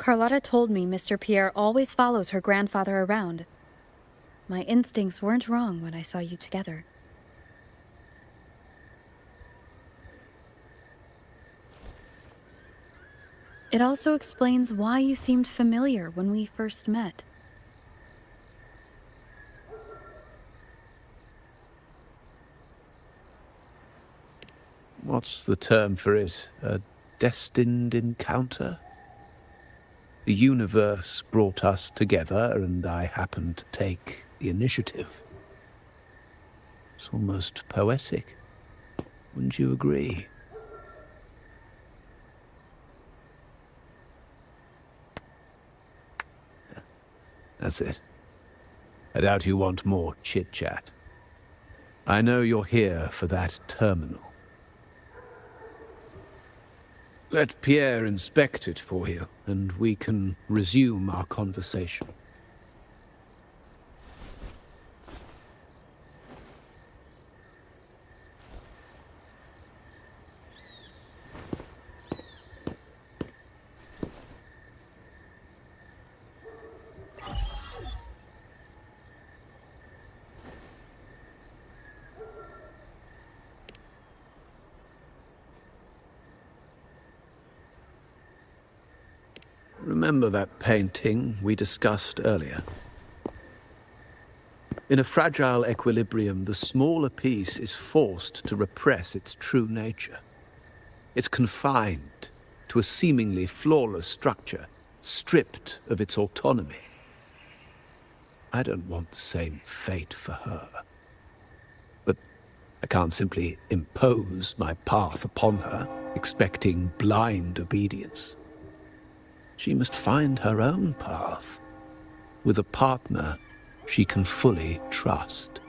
Carlotta told me Mr. Pierre always follows her grandfather around. My instincts weren't wrong when I saw you together. It also explains why you seemed familiar when we first met. What's the term for it? A destined encounter? The universe brought us together, and I happened to take the initiative. It's almost poetic. Wouldn't you agree? That's it. I doubt you want more chit-chat. I know you're here for that terminal. Let Pierre inspect it for you, and we can resume our conversation. Remember that painting we discussed earlier? In a fragile equilibrium, the smaller piece is forced to repress its true nature. It's confined to a seemingly flawless structure, stripped of its autonomy. I don't want the same fate for her. But I can't simply impose my path upon her, expecting blind obedience. She must find her own path, with a partner she can fully trust.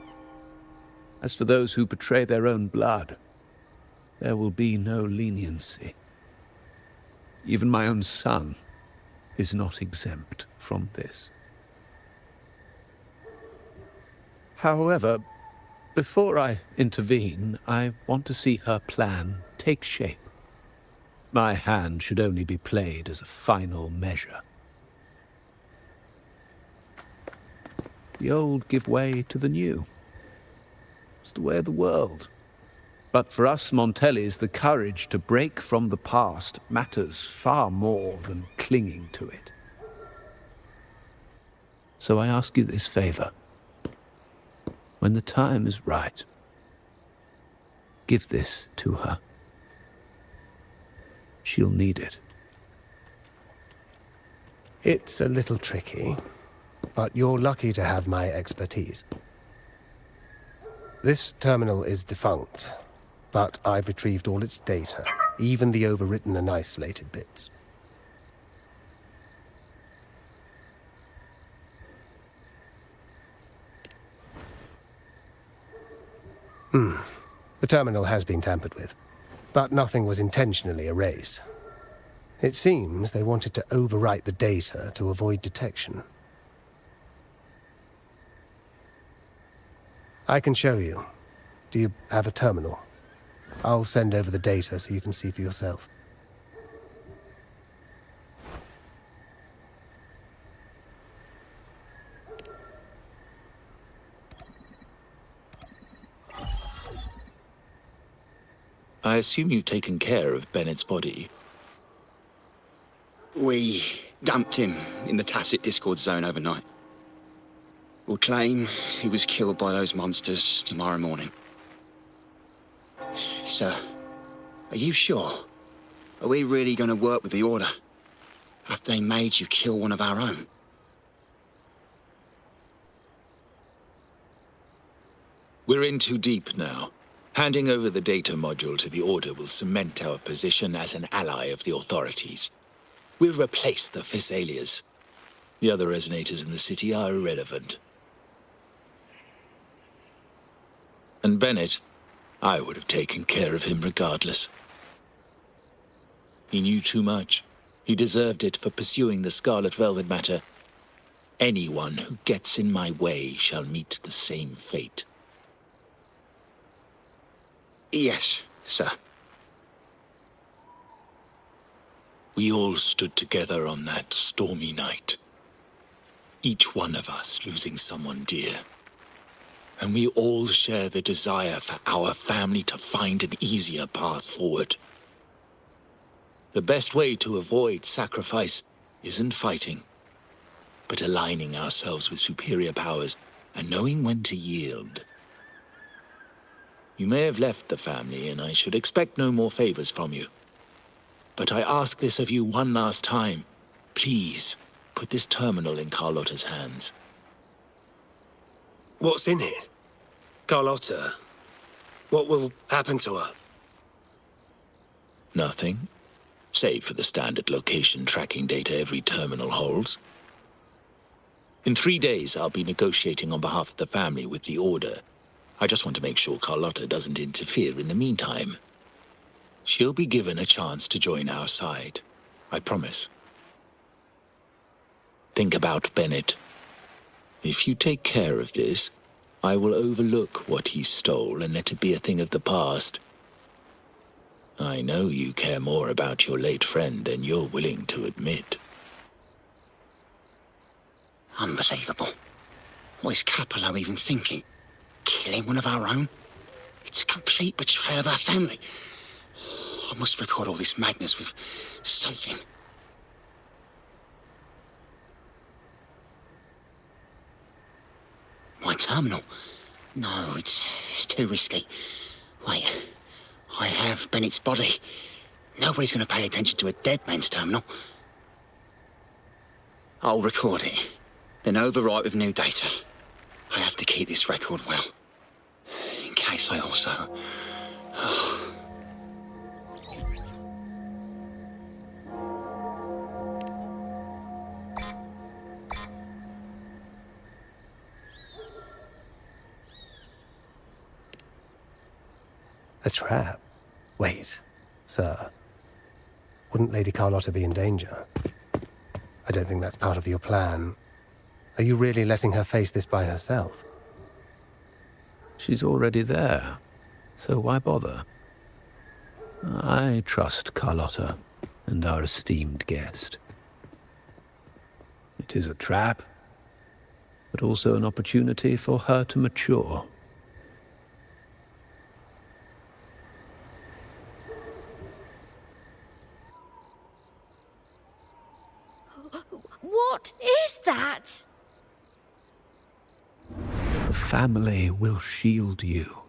As for those who betray their own blood, there will be no leniency. Even my own son is not exempt from this. However, before I intervene, I want to see her plan take shape. My hand should only be played as a final measure. The old give way to the new. It's the way of the world. But for us Montellis, the courage to break from the past matters far more than clinging to it. So I ask you this favor. When the time is right, give this to her. She'll need it. It's a little tricky, but you're lucky to have my expertise. This terminal is defunct, but I've retrieved all its data, even the overwritten and isolated bits. The terminal has been tampered with, but nothing was intentionally erased. It seems they wanted to overwrite the data to avoid detection. I can show you. Do you have a terminal? I'll send over the data so you can see for yourself. I assume you've taken care of Bennett's body. We dumped him in the Tacit Discord zone overnight. We'll claim he was killed by those monsters tomorrow morning. Sir, are you sure? Are we really going to work with the Order after they made you kill one of our own? We're in too deep now. Handing over the data module to the Order will cement our position as an ally of the authorities. We'll replace the Phassalias. The other resonators in the city are irrelevant. And Bennett, I would have taken care of him regardless. He knew too much. He deserved it for pursuing the Scarlet Velvet matter. Anyone who gets in my way shall meet the same fate. Yes, sir. We all stood together on that stormy night. Each one of us losing someone dear. And we all share the desire for our family to find an easier path forward. The best way to avoid sacrifice isn't fighting, but aligning ourselves with superior powers and knowing when to yield. You may have left the family, and I should expect no more favors from you. But I ask this of you one last time. Please, put this terminal in Carlotta's hands. What's in it? Carlotta? What will happen to her? Nothing, save for the standard location tracking data every terminal holds. In 3 days, I'll be negotiating on behalf of the family with the Order. I just want to make sure Carlotta doesn't interfere in the meantime. She'll be given a chance to join our side. I promise. Think about Bennett. If you take care of this, I will overlook what he stole and let it be a thing of the past. I know you care more about your late friend than you're willing to admit. Unbelievable. What is Capello even thinking? Killing one of our own? It's a complete betrayal of our family. I must record all this madness with something. My terminal? No, it's too risky. Wait, I have Bennett's body. Nobody's going to pay attention to a dead man's terminal. I'll record it, then overwrite with new data. I have to keep this record well, in case I also... A trap? Wait, sir. Wouldn't Lady Carlotta be in danger? I don't think that's part of your plan. Are you really letting her face this by herself? She's already there, so why bother? I trust Carlotta and our esteemed guest. It is a trap, but also an opportunity for her to mature. What is that? The family will shield you.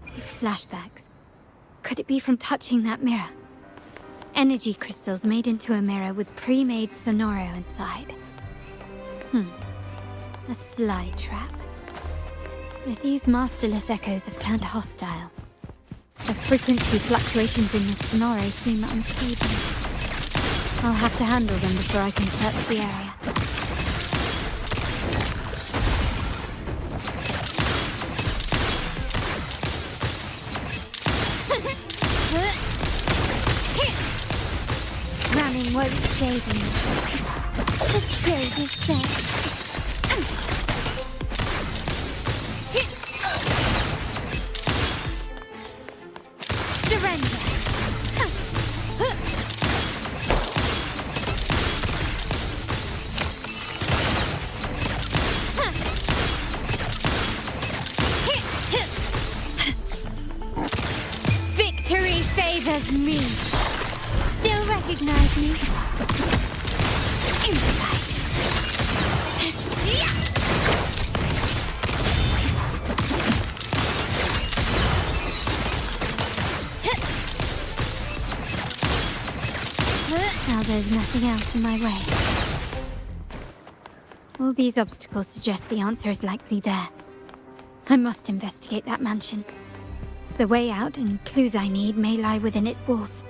These flashbacks. Could it be from touching that mirror? Energy crystals made into a mirror with pre-made Sonoro inside. A sly trap. These masterless echoes have turned hostile. The frequency fluctuations in the Sonoro seem unstable. I'll have to handle them before I can search the area. Running won't save me. The stage is set. Victory favors me. Still recognize me? Improvise. Now there's nothing else in my way. All these obstacles suggest the answer is likely there. I must investigate that mansion. The way out and clues I need may lie within its walls.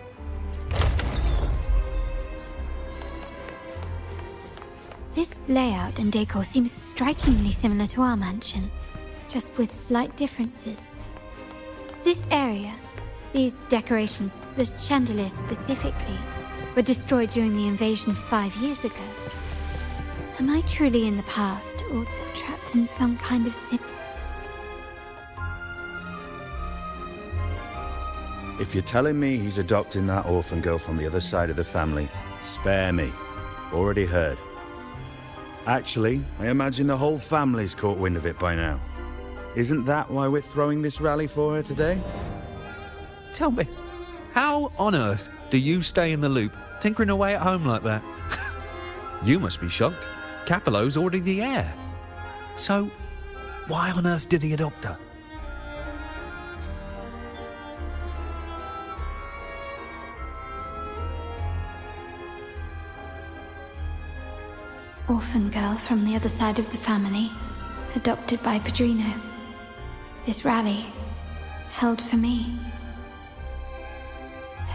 This layout and decor seems strikingly similar to our mansion, just with slight differences. This area, these decorations, the chandeliers specifically, were destroyed during the invasion 5 years ago. Am I truly in the past, or trapped in some kind of sim? If you're telling me he's adopting that orphan girl from the other side of the family, spare me. Already heard. Actually, I imagine the whole family's caught wind of it by now. Isn't that why we're throwing this rally for her today? Tell me, how on earth do you stay in the loop, tinkering away at home like that? You must be shocked. Capello's already the heir. So, why on earth did he adopt her? Orphan girl from the other side of the family, adopted by Padrino. This rally, held for me.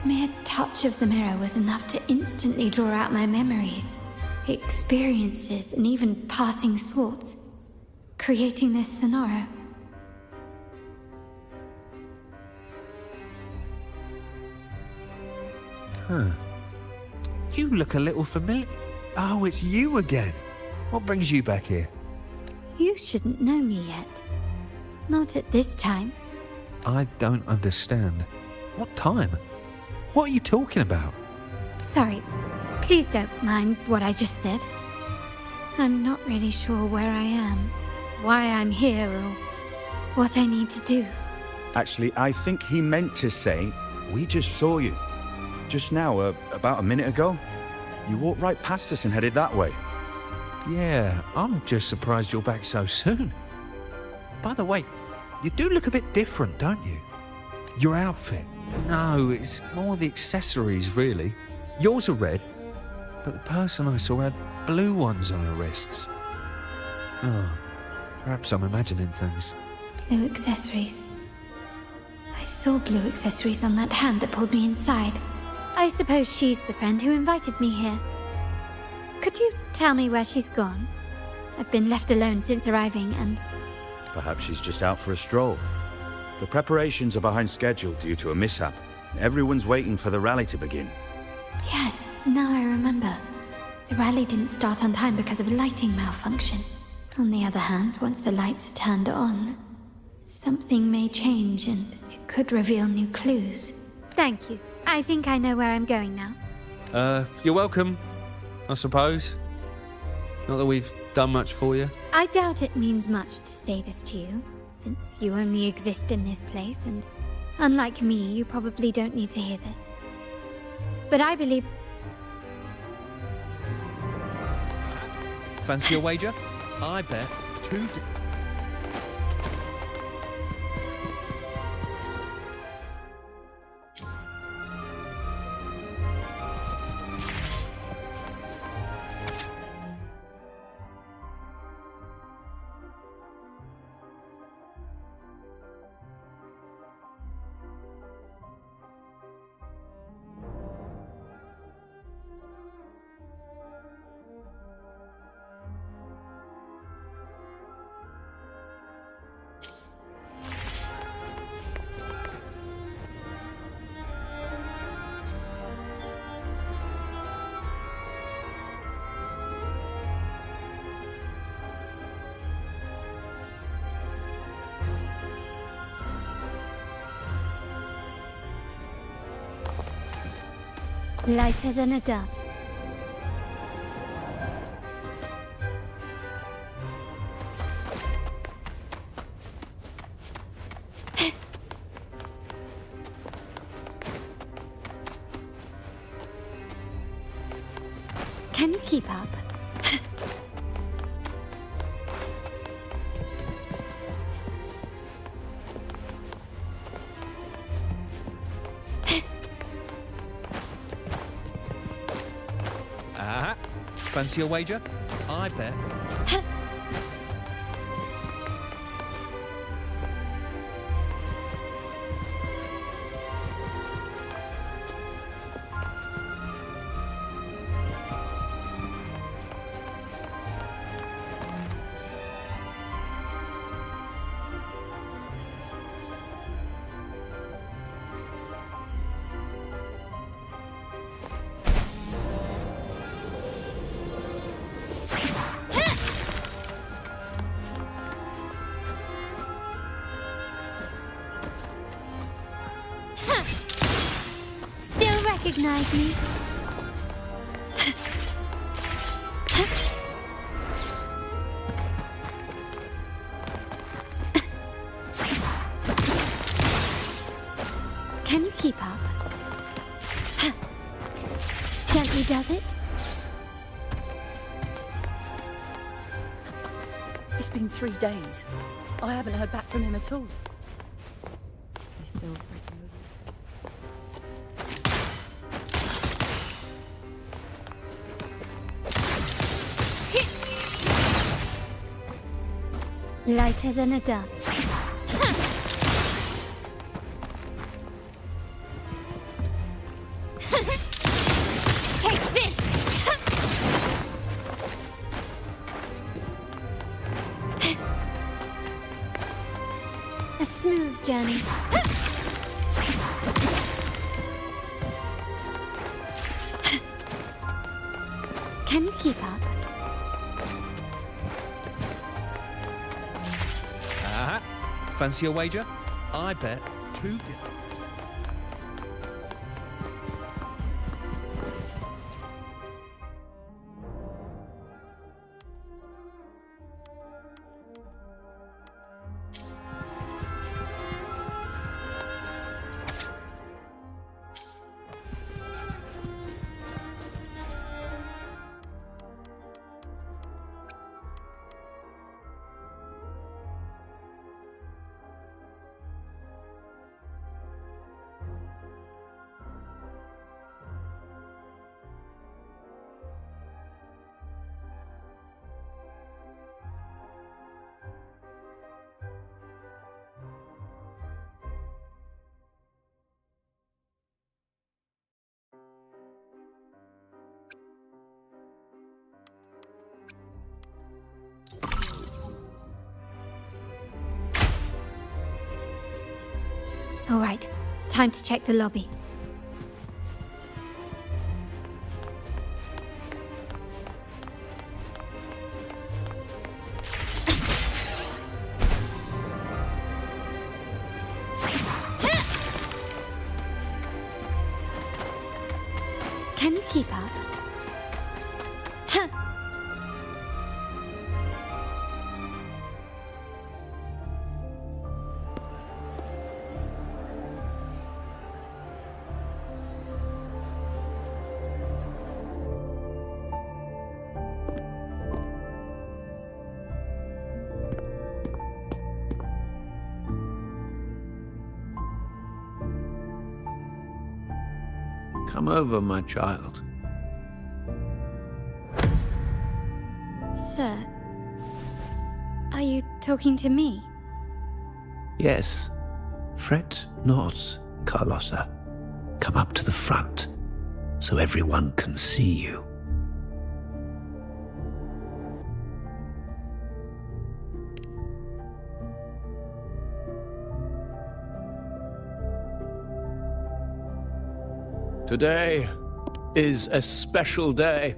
A mere touch of the mirror was enough to instantly draw out my memories, experiences, and even passing thoughts, creating this sonoro. Huh. You look a little familiar. Oh, it's you again. What brings you back here? You shouldn't know me yet. Not at this time. I don't understand. What time? What are you talking about? Sorry, please don't mind what I just said. I'm not really sure where I am, why I'm here, or what I need to do. Actually, I think he meant to say, we just saw you. Just now, about a minute ago. You walked right past us and headed that way. Yeah, I'm just surprised you're back so soon. By the way, you do look a bit different, don't you? Your outfit. No, it's more the accessories, really. Yours are red, but the person I saw had blue ones on her wrists. Oh, perhaps I'm imagining things. Blue accessories. I saw blue accessories on that hand that pulled me inside. I suppose she's the friend who invited me here. Could you tell me where she's gone? I've been left alone since arriving, and... Perhaps she's just out for a stroll. The preparations are behind schedule due to a mishap. Everyone's waiting for the rally to begin. Yes, now I remember. The rally didn't start on time because of a lighting malfunction. On the other hand, once the lights are turned on, something may change and it could reveal new clues. Thank you. I think I know where I'm going now. You're welcome, I suppose. Not that we've done much for you. I doubt it means much to say this to you, since you only exist in this place, and unlike me, you probably don't need to hear this. But I believe... Fancy a wager? I bet 2... Lighter than a dove. Can you keep up? Fancy a wager? I bet. recognize me? Can you keep up? Gently does it? It's been 3 days. I haven't heard back from him at all. You still fretting over this? Lighter than a dove. Take this! A smooth journey. Can you keep up? Fancy a wager? I bet 2. All right, time to check the lobby. Can you keep up? Come over, my child. Sir, are you talking to me? Yes. Fret not, Carlossa. Come up to the front, so everyone can see you. Today is a special day.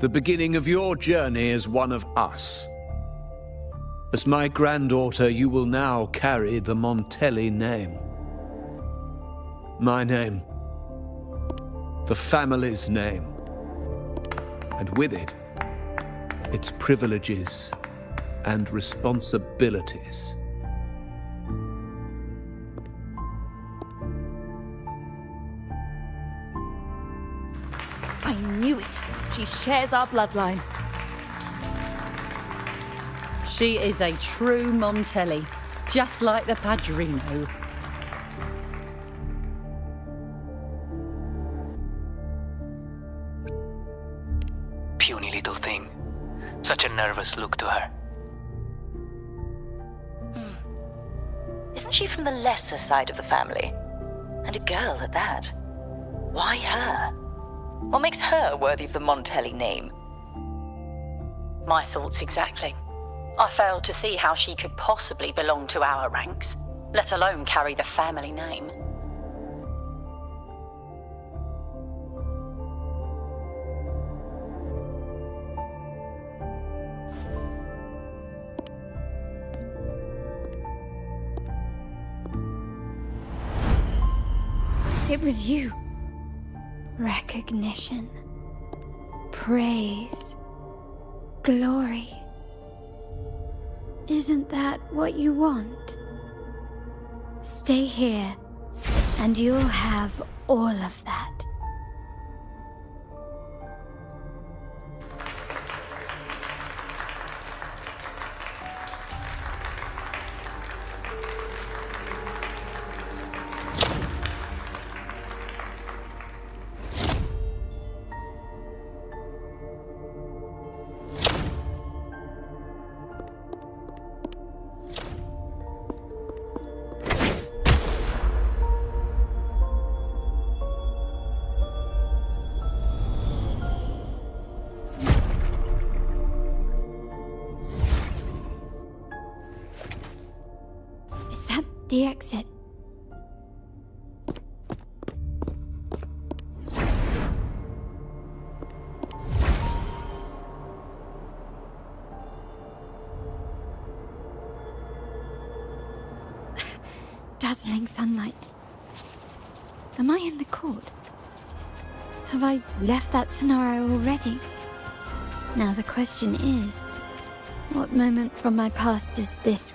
The beginning of your journey as one of us. As my granddaughter, you will now carry the Montelli name. My name. The family's name. And with it, its privileges and responsibilities. I knew it. She shares our bloodline. She is a true Montelli, just like the Padrino. Puny little thing. Such a nervous look to her. Isn't she from the lesser side of the family? And a girl at that. Why her? What makes her worthy of the Montelli name? My thoughts exactly. I failed to see how she could possibly belong to our ranks, let alone carry the family name. It was you. recognition, praise, glory. Isn't that what you want? Stay here, and you'll have all of that. Is that the exit? Dazzling sunlight. Am I in the court? Have I left that scenario already? Now the question is, what moment from my past does this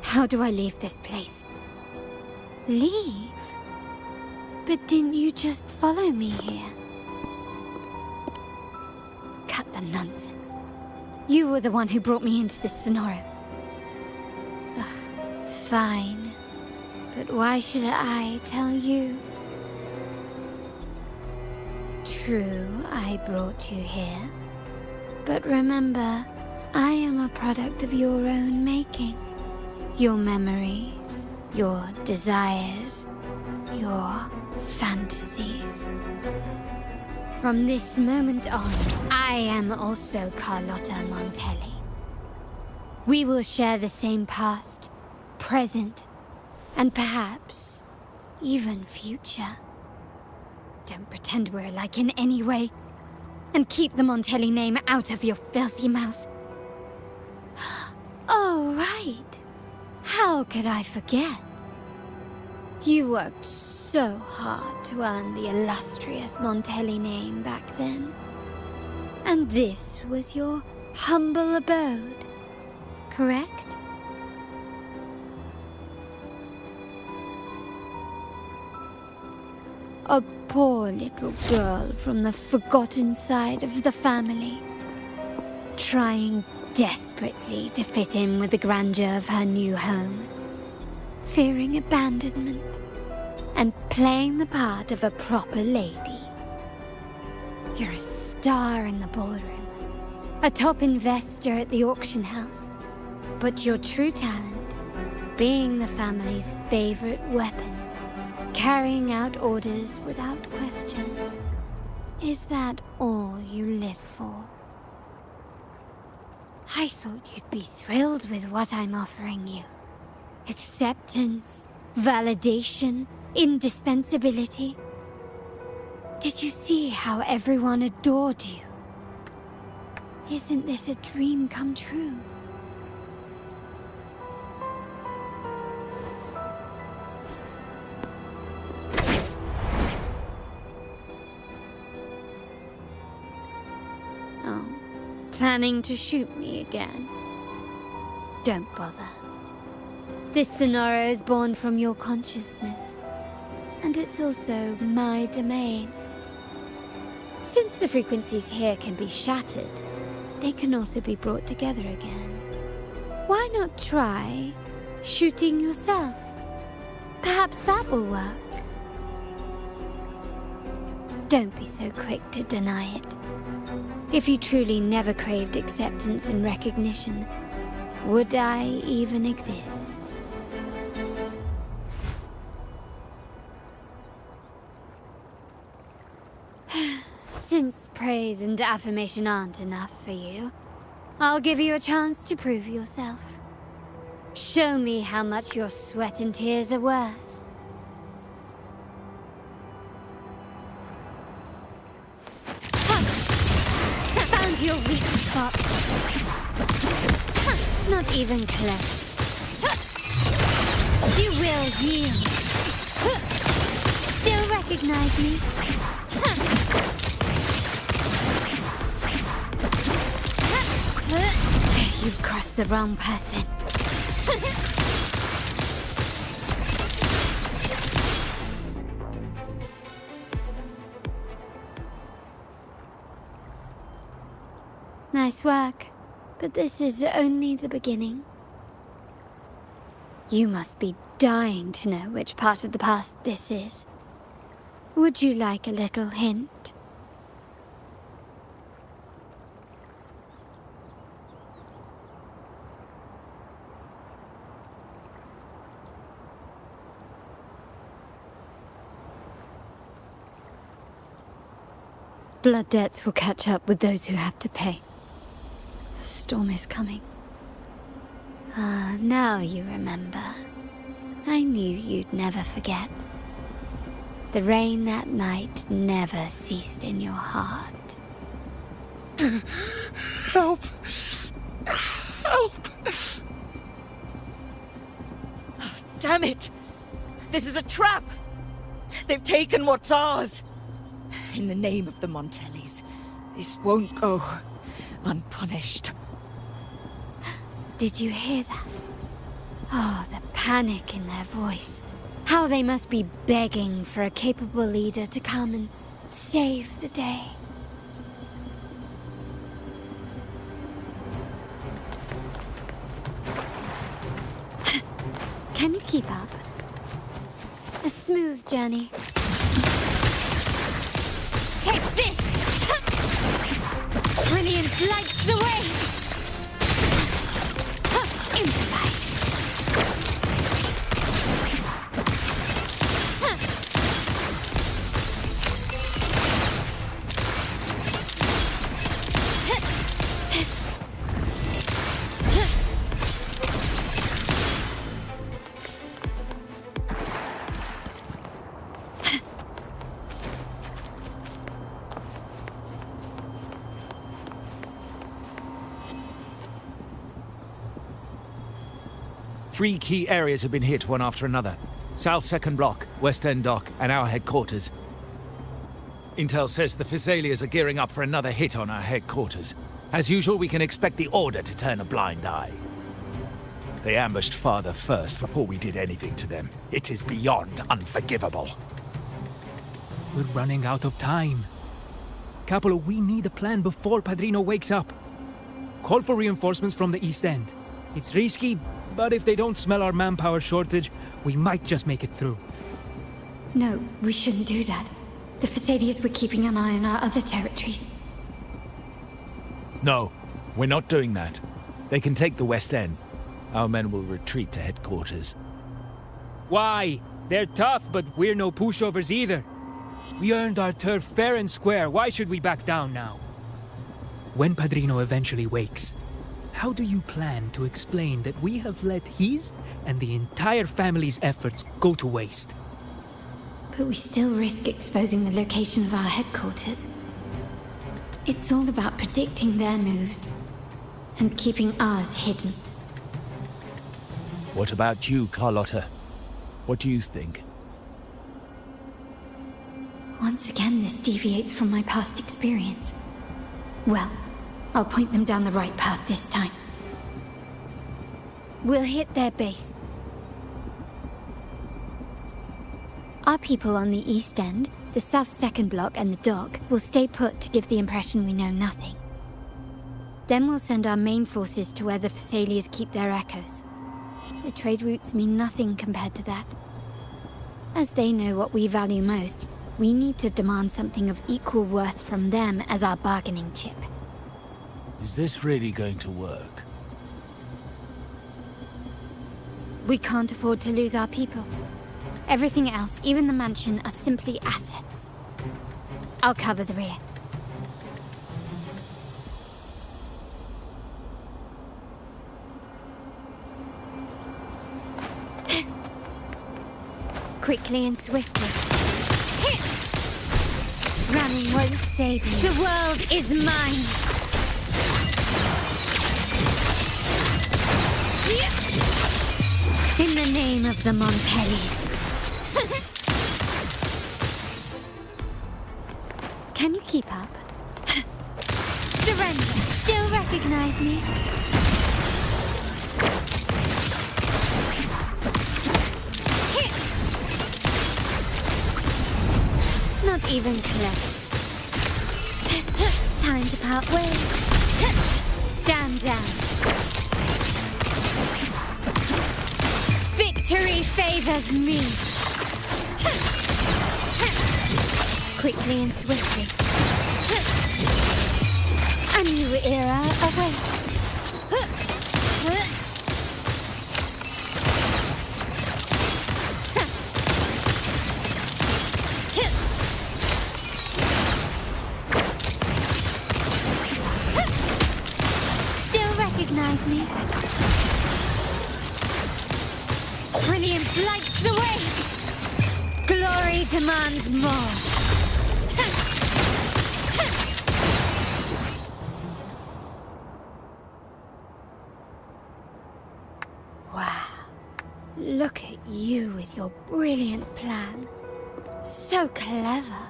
How do I leave this place? Leave? But didn't you just follow me here? Cut the nonsense. You were the one who brought me into this scenario. Ugh, fine. But why should I tell you? True, I brought you here. But remember, I am a product of your own making. Your memories, your desires, your fantasies. From this moment on, I am also Carlotta Montelli. We will share the same past, present, and perhaps even future. Don't pretend we're alike in any way, and keep the Montelli name out of your filthy mouth. Oh, right. How could I forget? You worked so hard to earn the illustrious Montelli name back then. And this was your humble abode, correct? A poor little girl from the forgotten side of the family, trying desperately to fit in with the grandeur of her new home, fearing abandonment, and playing the part of a proper lady. You're a star in the ballroom, a top investor at the auction house, but your true talent, being the family's favorite weapon, carrying out orders without question. Is that all you live for? I thought you'd be thrilled with what I'm offering you. Acceptance, validation, indispensability. Did you see how everyone adored you? Isn't this a dream come true? Oh, planning to shoot me again? Don't bother. This scenario is born from your consciousness, and it's also my domain. Since the frequencies here can be shattered, they can also be brought together again. Why not try shooting yourself? Perhaps that will work. Don't be so quick to deny it. If you truly never craved acceptance and recognition, would I even exist? Since praise and affirmation aren't enough for you, I'll give you a chance to prove yourself. Show me how much your sweat and tears are worth. I found your weak spot. Not even close. You will yield. Still recognize me? You've crossed the wrong person. Nice work, but this is only the beginning. You must be dying to know which part of the past this is. Would you like a little hint? Blood debts will catch up with those who have to pay. The storm is coming. Ah, now you remember. I knew you'd never forget. The rain that night never ceased in your heart. Help! Help! Damn it! This is a trap! They've taken what's ours! In the name of the Montellis, this won't go unpunished. Did you hear that? Oh, the panic in their voice. How they must be begging for a capable leader to come and save the day. Can you keep up? A smooth journey. Take this! Brilliance lights the way! Improvise. Three key areas have been hit one after another. South Second Block, West End Dock, and our headquarters. Intel says the Physalias are gearing up for another hit on our headquarters. As usual, we can expect the Order to turn a blind eye. They ambushed Father first before we did anything to them. It is beyond unforgivable. We're running out of time. Capolo, we need a plan before Padrino wakes up. Call for reinforcements from the East End. It's risky, but if they don't smell our manpower shortage, we might just make it through. No, we shouldn't do that. The Physalias were keeping an eye on our other territories. No, we're not doing that. They can take the West End. Our men will retreat to headquarters. Why? They're tough, but we're no pushovers either. We earned our turf fair and square. Why should we back down now? When Padrino eventually wakes, how do you plan to explain that we have let his and the entire family's efforts go to waste? But we still risk exposing the location of our headquarters. It's all about predicting their moves and keeping ours hidden. What about you, Carlotta? What do you think? Once again, this deviates from my past experience. Well, I'll point them down the right path this time. We'll hit their base. Our people on the East End, the South Second Block and the Dock will stay put to give the impression we know nothing. Then we'll send our main forces to where the Physalias keep their echoes. The trade routes mean nothing compared to that. As they know what we value most, we need to demand something of equal worth from them as our bargaining chip. Is this really going to work? We can't afford to lose our people. Everything else, even the mansion, are simply assets. I'll cover the rear. Quickly and swiftly. Running won't save you. The world is mine! In the name of the Montellis. Can you keep up? Surrender. Still recognize me? Not even close. Time to part ways. Stand down. Victory favors me. Quickly and swiftly. A new era awaits. Still recognize me? Brilliance lights the way! Glory demands more! Wow. Look at you with your brilliant plan. So clever.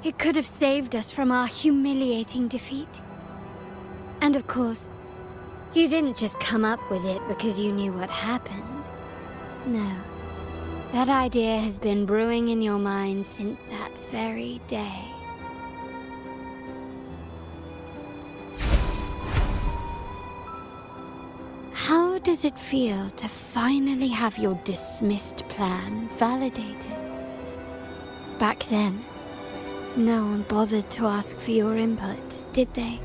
It could have saved us from our humiliating defeat. And of course, you didn't just come up with it because you knew what happened. No. That idea has been brewing in your mind since that very day. How does it feel to finally have your dismissed plan validated? Back then, no one bothered to ask for your input, did they?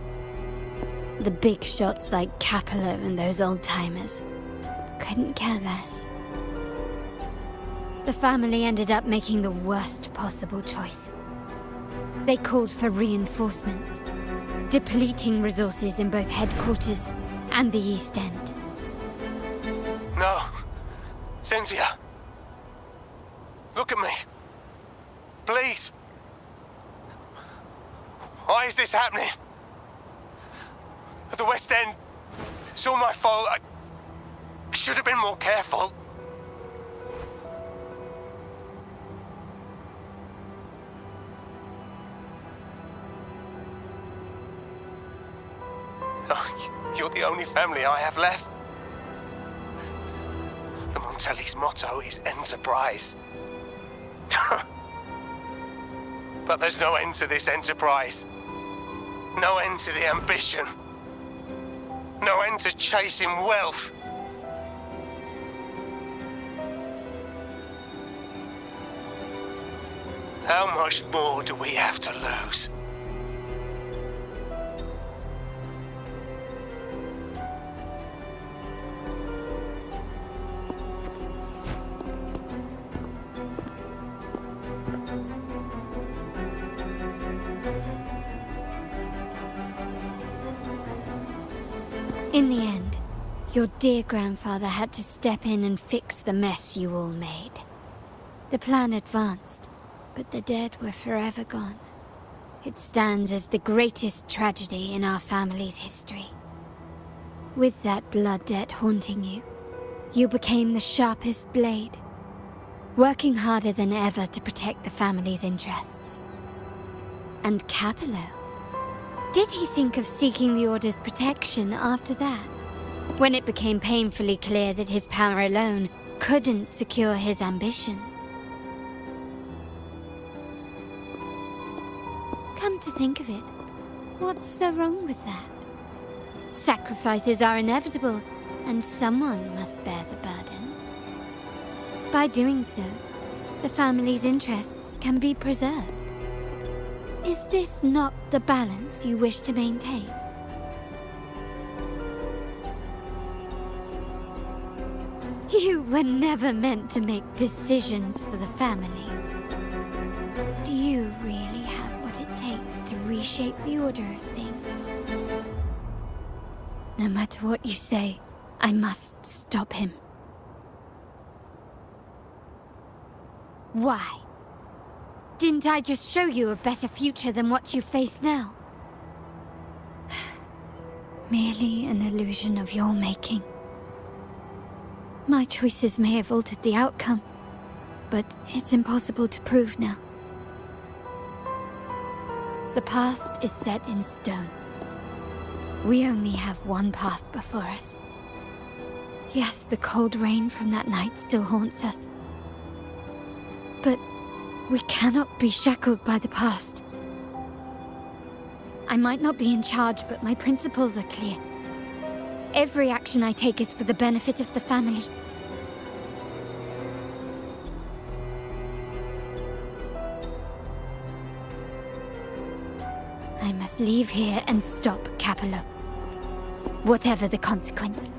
The big shots like Capello and those old-timers couldn't care less. The family ended up making the worst possible choice. They called for reinforcements, depleting resources in both headquarters and the East End. No. Cynthia. Look at me. Please. Why is this happening? At the West End, it's all my fault. I should have been more careful. Oh, you're the only family I have left. The Montelli's motto is enterprise. But there's no end to this enterprise. No end to the ambition. No end to chasing wealth. How much more do we have to lose? In the end, your dear grandfather had to step in and fix the mess you all made. The plan advanced, but the dead were forever gone. It stands as the greatest tragedy in our family's history. With that blood debt haunting you, you became the sharpest blade, working harder than ever to protect the family's interests. And Capello? Did he think of seeking the Order's protection after that? When it became painfully clear that his power alone couldn't secure his ambitions? Come to think of it, what's so wrong with that? Sacrifices are inevitable, and someone must bear the burden. By doing so, the family's interests can be preserved. Is this not the balance you wish to maintain? You were never meant to make decisions for the family. Do you really have what it takes to reshape the order of things? No matter what you say, I must stop him. Why? Didn't I just show you a better future than what you face now? Merely an illusion of your making. My choices may have altered the outcome, but it's impossible to prove now. The past is set in stone. We only have one path before us. Yes, the cold rain from that night still haunts us. But we cannot be shackled by the past. I might not be in charge, but my principles are clear. Every action I take is for the benefit of the family. I must leave here and stop Capello. Whatever the consequence.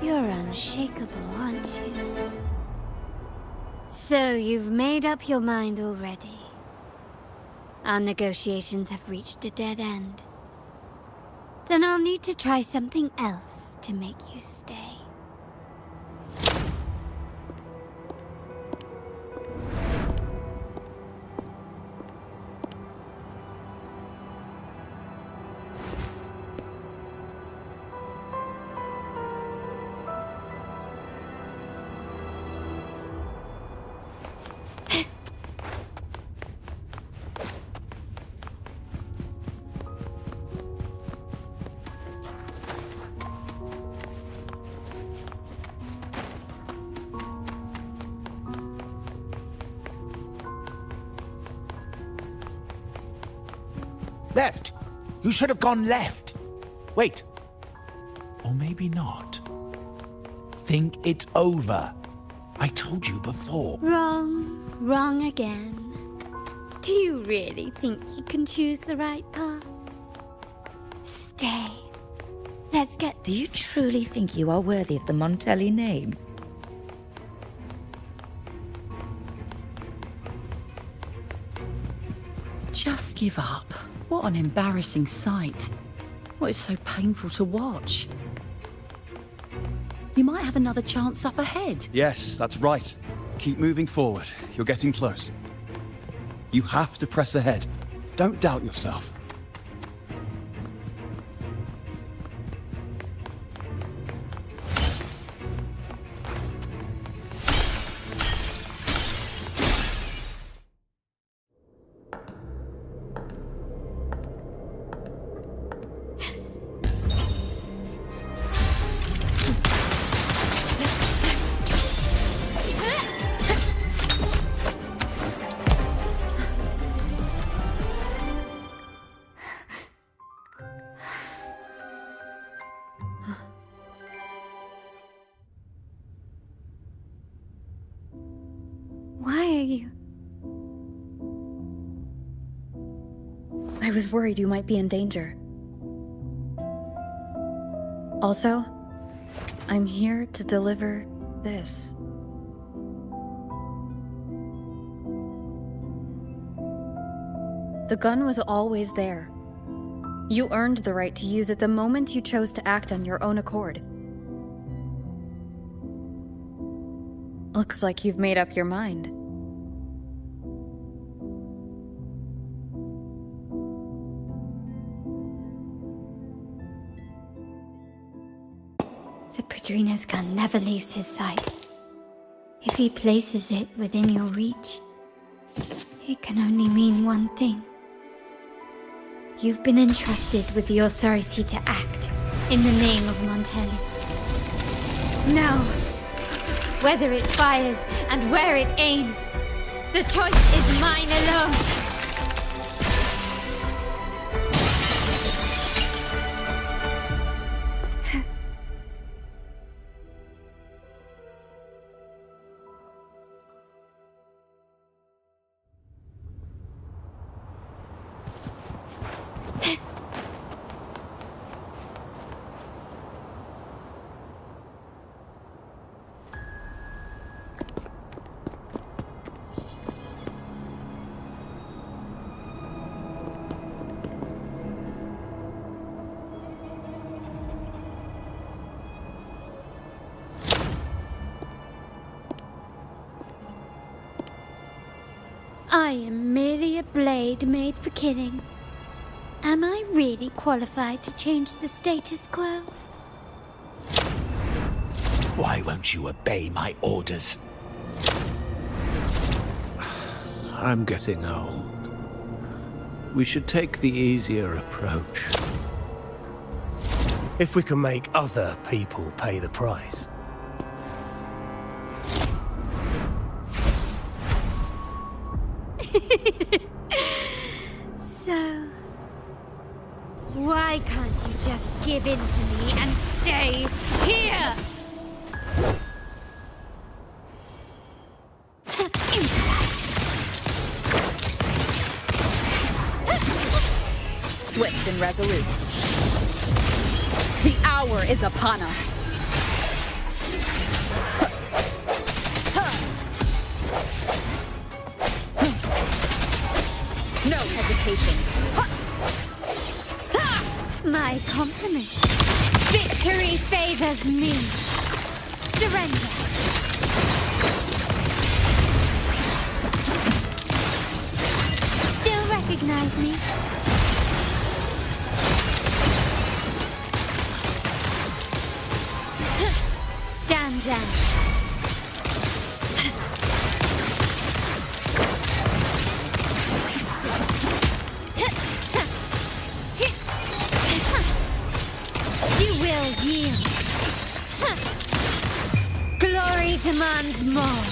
You're unshakable, aren't you? So you've made up your mind already. Our negotiations have reached a dead end. Then I'll need to try something else to make you stay. Left! You should have gone left! Wait. Or maybe not. Think it over. I told you before. Wrong. Wrong again. Do you really think you can choose the right path? Stay. Let's get... Do you truly think you are worthy of the Montelli name? Just give up. What an embarrassing sight. What is so painful to watch? You might have another chance up ahead. Yes, that's right. Keep moving forward. You're getting close. You have to press ahead. Don't doubt yourself. Why are you... I was worried you might be in danger. Also, I'm here to deliver this. The gun was always there. You earned the right to use it the moment you chose to act on your own accord. Looks like you've made up your mind. The Padrino's gun never leaves his sight. If he places it within your reach, it can only mean one thing. You've been entrusted with the authority to act in the name of Montelli. Now, whether it fires and where it aims, the choice is mine alone. I am merely a blade made for killing. Am I really qualified to change the status quo? Why won't you obey my orders? I'm getting old. We should take the easier approach. If we can make other people pay the price. So, why can't you just give in to me and stay here? Swift and resolute. The hour is upon us. No hesitation. My compliment. Victory favors me. Surrender. Still recognize me? Stand down. You will yield. Glory demands more.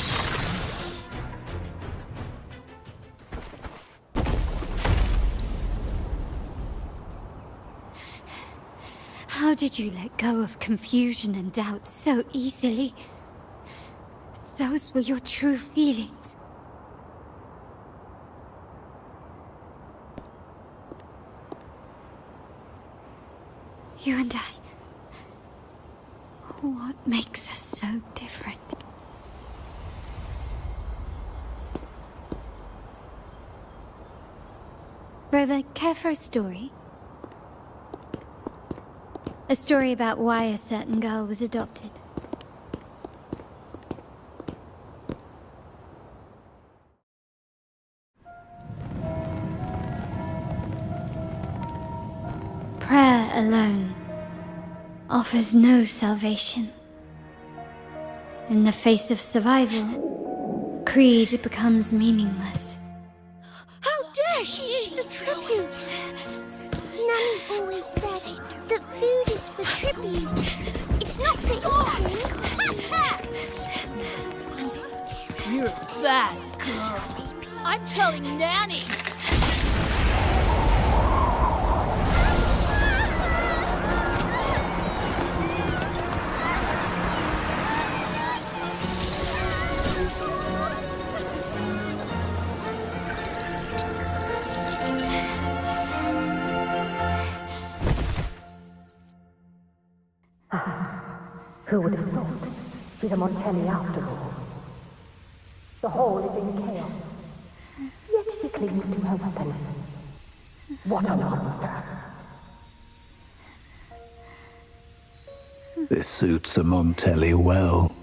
How did you let go of confusion and doubt so easily? Those were your true feelings. You and I. What makes us so different? Brother, care for a story? A story about why a certain girl was adopted. Prayer alone offers no salvation. In the face of survival, creed becomes meaningless. How dare she eat the tribute? Nanny always said that food is for tribute. It's not for eating. You're a bad girl. I'm telling Nanny. Who would have thought? She's a Montelli after all. The hall is in chaos. Yet she clings to her weapon. What a monster! This suits a Montelli well.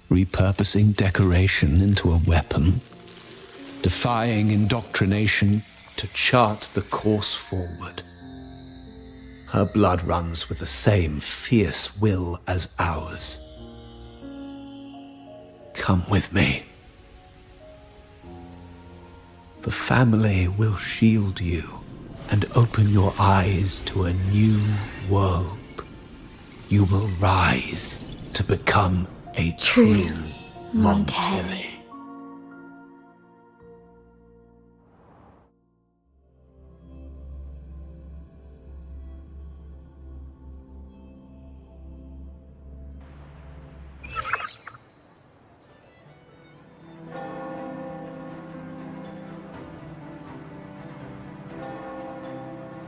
Repurposing decoration into a weapon, defying indoctrination to chart the course forward. Her blood runs with the same fierce will as ours. Come with me. The family will shield you and open your eyes to a new world. You will rise to become a true Montelli.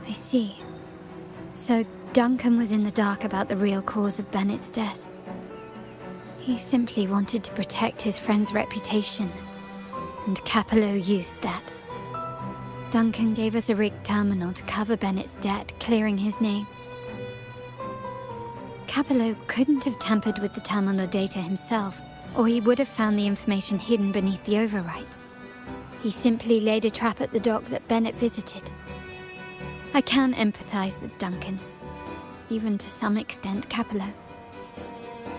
I see. So Duncan was in the dark about the real cause of Bennett's death. He simply wanted to protect his friend's reputation, and Capello used that. Duncan gave us a rigged terminal to cover Bennett's debt, clearing his name. Capello couldn't have tampered with the terminal data himself, or he would have found the information hidden beneath the overwrites. He simply laid a trap at the dock that Bennett visited. I can empathize with Duncan, even to some extent Capello.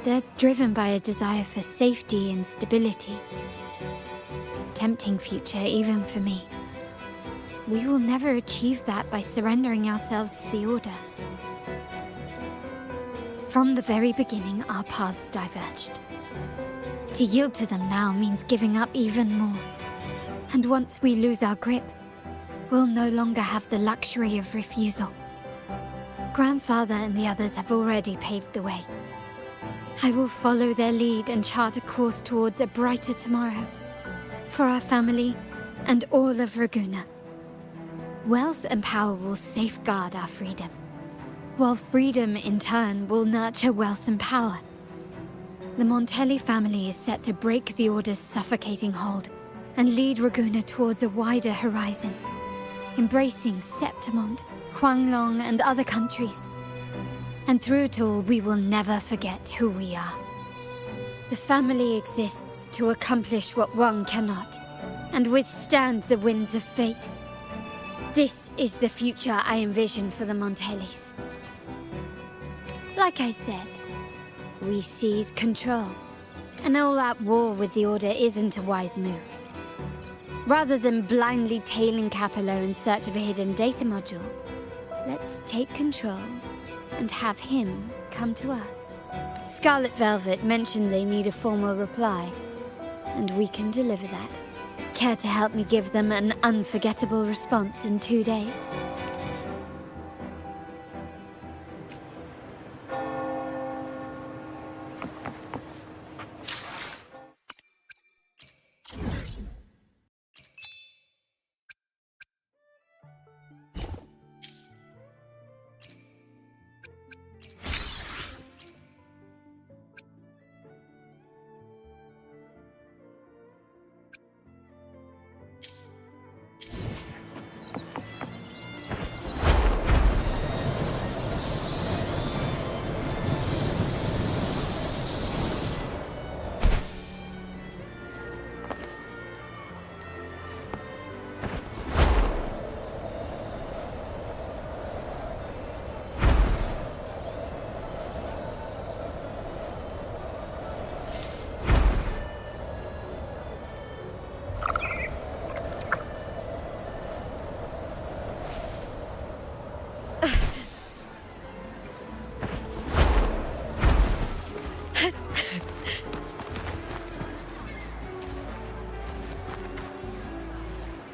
They're driven by a desire for safety and stability. Tempting future even for me. We will never achieve that by surrendering ourselves to the Order. From the very beginning, our paths diverged. To yield to them now means giving up even more. And once we lose our grip, we'll no longer have the luxury of refusal. Grandfather and the others have already paved the way. I will follow their lead and chart a course towards a brighter tomorrow. For our family and all of Raguna. Wealth and power will safeguard our freedom, while freedom in turn will nurture wealth and power. The Montelli family is set to break the Order's suffocating hold and lead Raguna towards a wider horizon, embracing Septimont, Huanglong, and other countries. And through it all, we will never forget who we are. The family exists to accomplish what one cannot, and withstand the winds of fate. This is the future I envision for the Montellis. Like I said, we seize control. An all-out war with the Order isn't a wise move. Rather than blindly tailing Capello in search of a hidden data module, let's take control and have him come to us. Scarlet Velvet mentioned they need a formal reply, and we can deliver that. Care to help me give them an unforgettable response in 2 days?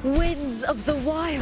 Winds of the Wild!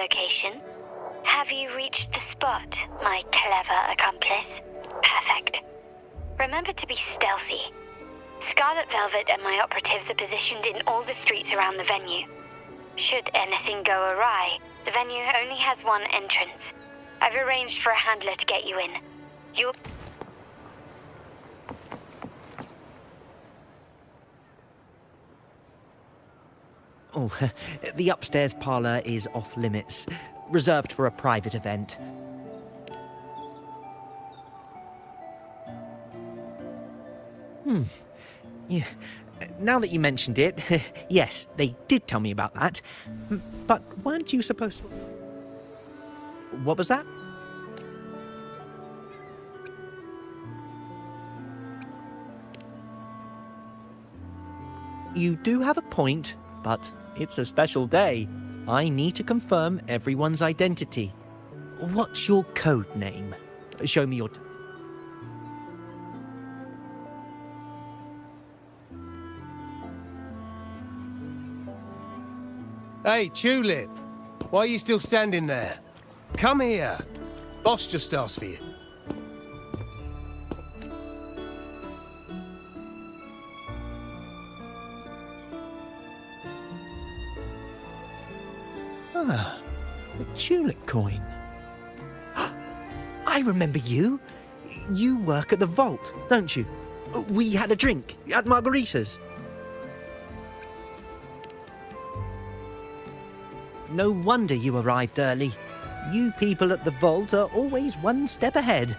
location. Have you reached the spot, my clever accomplice? Perfect. Remember to be stealthy. Scarlet Velvet and my operatives are positioned in all the streets around the venue. Should anything go awry, the venue only has one entrance. I've arranged for a handler to get you in. You'll... Oh, the upstairs parlor is off limits, reserved for a private event. Yeah. Now that you mentioned it, yes, they did tell me about that. But weren't you supposed to... What was that? You do have a point, but it's a special day. I need to confirm everyone's identity. What's your code name? Show me your... Hey, Tulip! Why are you still standing there? Come here. Boss just asked for you. Ah, a tulip coin. I remember you. You work at the vault, don't you? We had a drink at Margarita's. No wonder you arrived early. You people at the vault are always one step ahead.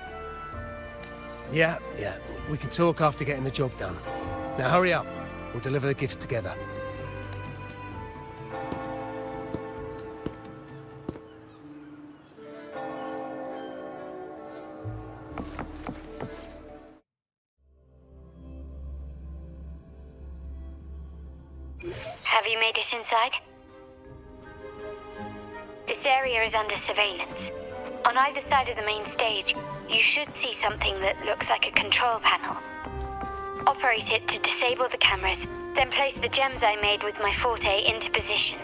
Yeah. We can talk after getting the job done. Now hurry up. We'll deliver the gifts together. Have you made it inside? This area is under surveillance. On either side of the main stage, you should see something that looks like a control panel. Operate it to disable the cameras, then place the gems I made with my forte into position.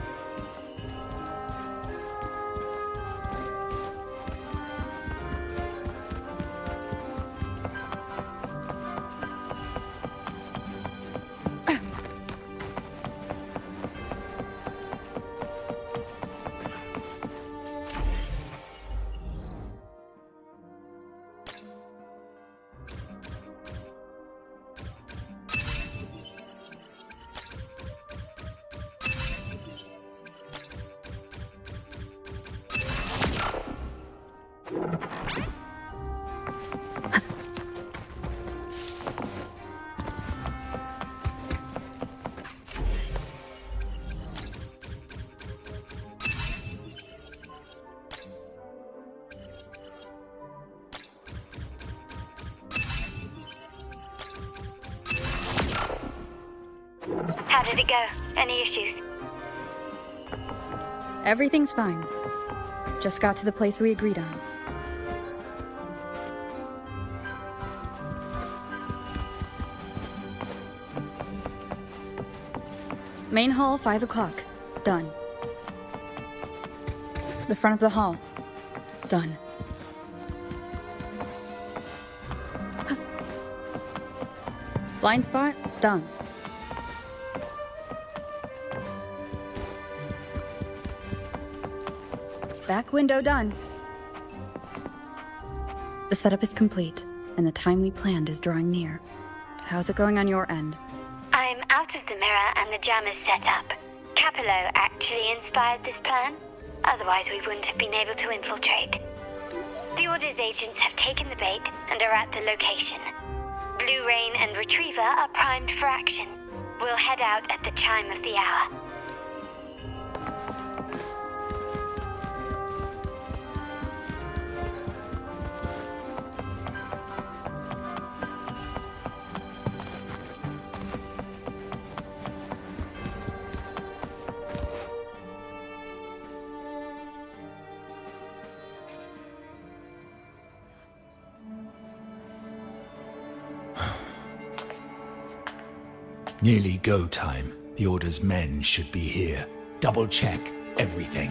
How did it go? Any issues? Everything's fine. Just got to the place we agreed on. Main hall, 5 o'clock. Done. The front of the hall. Done. Blind spot? Done. Back window done. The setup is complete, and the time we planned is drawing near. How's it going on your end? I'm out of the mirror and the jam is set up. Capello actually inspired this plan. Otherwise we wouldn't have been able to infiltrate. The Order's agents have taken the bait and are at the location. Blue Rain and Retriever are primed for action. We'll head out at the chime of the hour. Nearly go time. The Order's men should be here. Double check everything.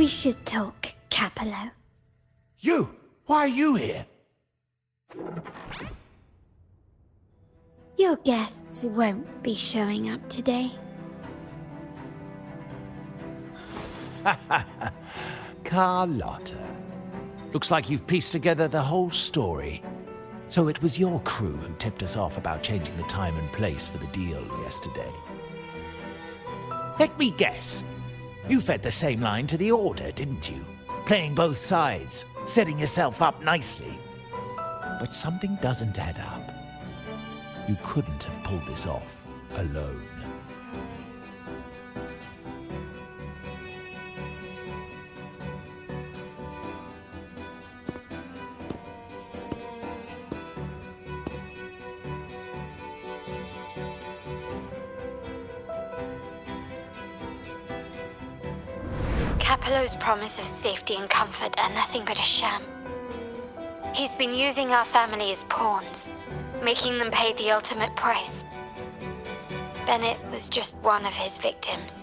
We should talk, Capello. You! Why are you here? Your guests won't be showing up today. Carlotta. Looks like you've pieced together the whole story. So it was your crew who tipped us off about changing the time and place for the deal yesterday. Let me guess. You fed the same line to the Order, didn't you? Playing both sides, setting yourself up nicely. But something doesn't add up. You couldn't have pulled this off alone. Capello's promise of safety and comfort are nothing but a sham. He's been using our family as pawns, making them pay the ultimate price. Bennett was just one of his victims.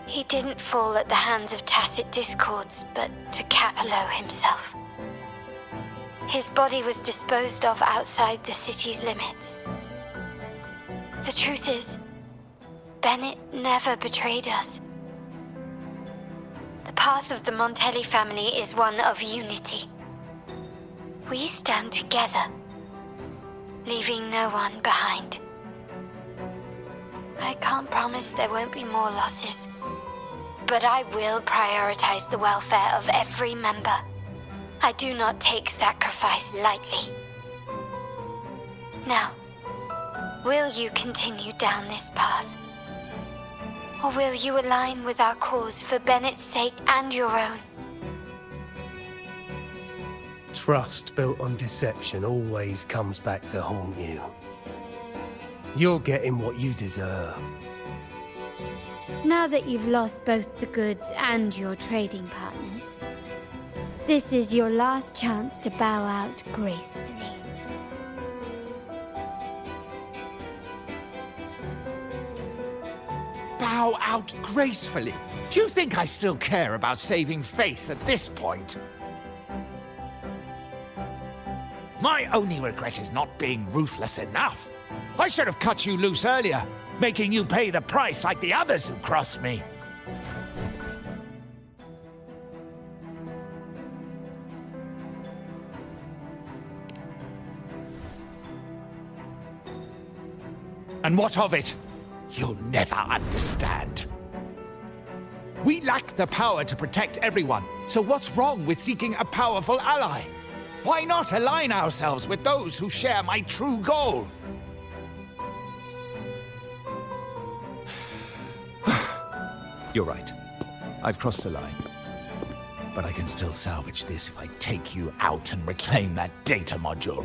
He didn't fall at the hands of tacit discords, but to Capello himself. His body was disposed of outside the city's limits. The truth is, Bennett never betrayed us. The path of the Montelli family is one of unity. We stand together, leaving no one behind. I can't promise there won't be more losses, but I will prioritize the welfare of every member. I do not take sacrifice lightly. Now, will you continue down this path? Or will you align with our cause for Bennett's sake and your own? Trust built on deception always comes back to haunt you. You're getting what you deserve. Now that you've lost both the goods and your trading partners, this is your last chance to bow out gracefully. Bow out gracefully? Do you think I still care about saving face at this point? My only regret is not being ruthless enough. I should have cut you loose earlier, making you pay the price like the others who crossed me. And what of it? You'll never understand. We lack the power to protect everyone, so what's wrong with seeking a powerful ally? Why not align ourselves with those who share my true goal? You're right. I've crossed the line. But I can still salvage this if I take you out and reclaim that data module.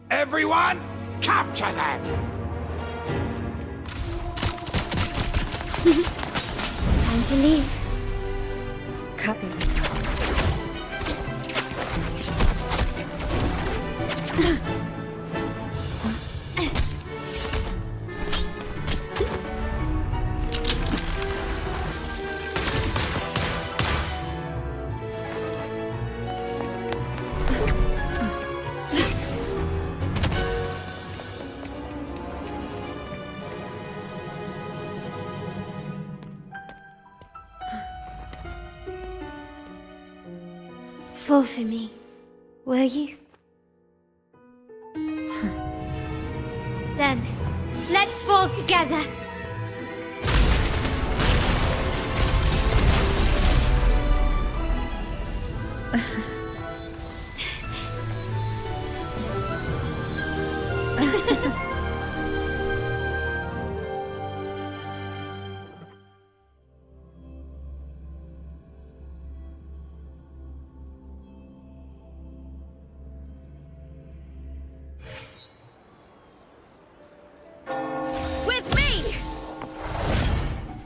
Everyone, capture them! Time to leave. Copy. Fall for me, will you? Then, let's fall together.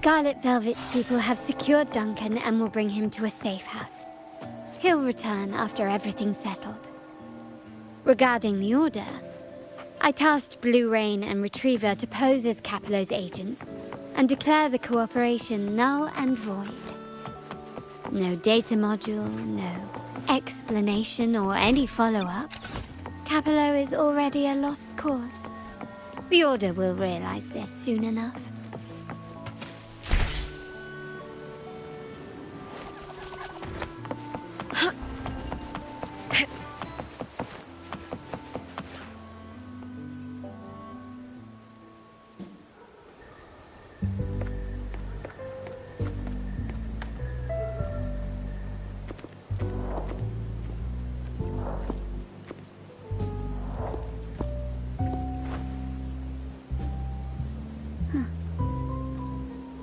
Scarlet Velvet's people have secured Duncan and will bring him to a safe house. He'll return after everything's settled. Regarding the Order, I tasked Blue Rain and Retriever to pose as Capello's agents and declare the cooperation null and void. No data module, no explanation or any follow-up. Capello is already a lost cause. The Order will realize this soon enough.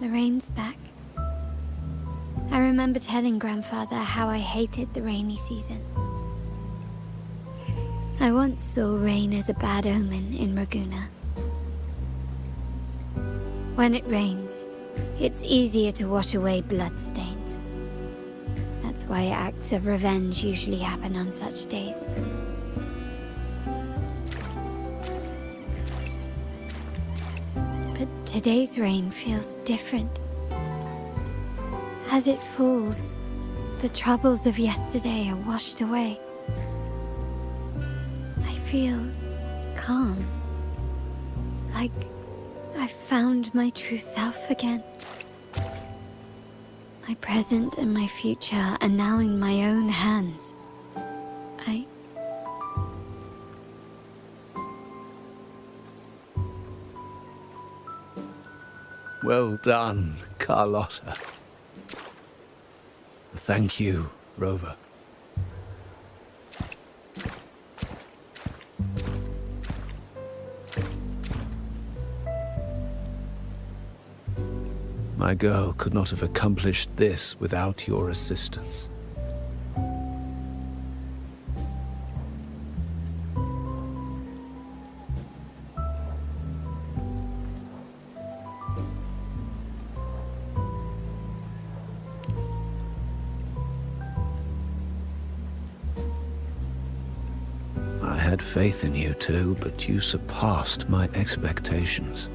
The rain's back. I remember telling Grandfather how I hated the rainy season. I once saw rain as a bad omen in Raguna. When it rains, it's easier to wash away bloodstains. That's why acts of revenge usually happen on such days. But today's rain feels different. As it falls, the troubles of yesterday are washed away. I feel calm. Like I've found my true self again. My present and my future are now in my own hands. Well done, Carlotta. Thank you, Rover. My girl could not have accomplished this without your assistance. I had faith in you too, but you surpassed my expectations.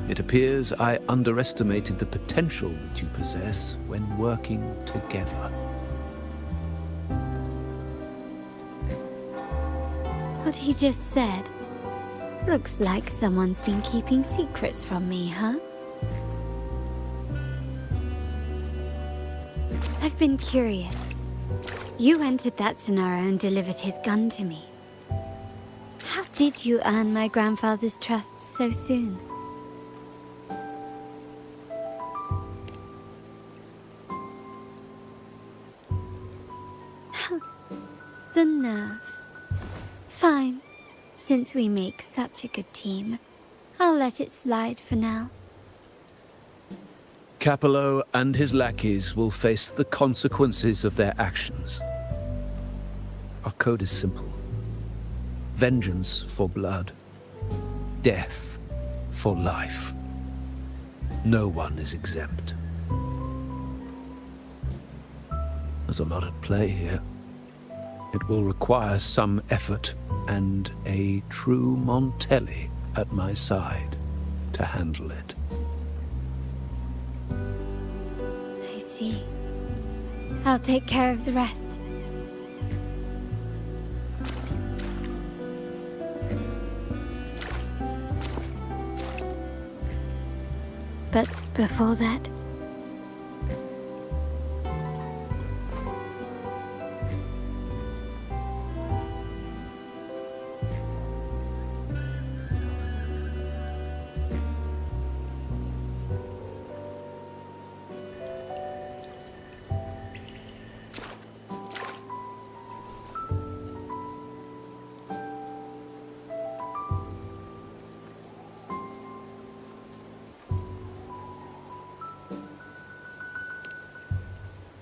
It appears I underestimated the potential that you possess when working together. What he just said. Looks like someone's been keeping secrets from me, huh? I've been curious. You entered that scenario and delivered his gun to me. How did you earn my grandfather's trust so soon? The nerve. Fine. Since we make such a good team, I'll let it slide for now. Capello and his lackeys will face the consequences of their actions. Our code is simple. Vengeance for blood. Death for life. No one is exempt. There's a lot at play here. It will require some effort and a true Montelli at my side to handle it. I see. I'll take care of the rest. But before that,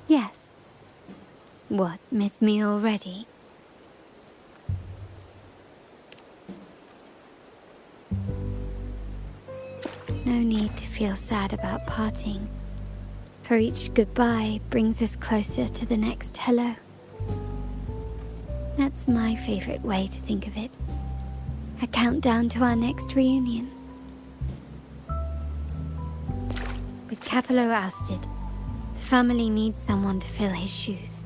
yes. What, miss me already? No need to feel sad about parting, for each goodbye brings us closer to the next hello. At perhaps my favorite way to think of it. A countdown to our next reunion. With Capello ousted, the family needs someone to fill his shoes.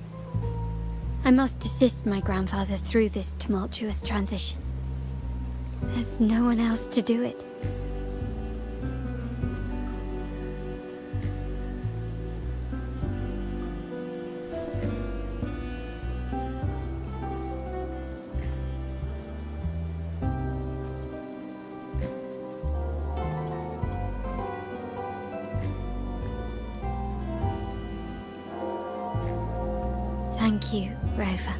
I must assist my grandfather through this tumultuous transition. There's no one else to do it. Thank you, Rover.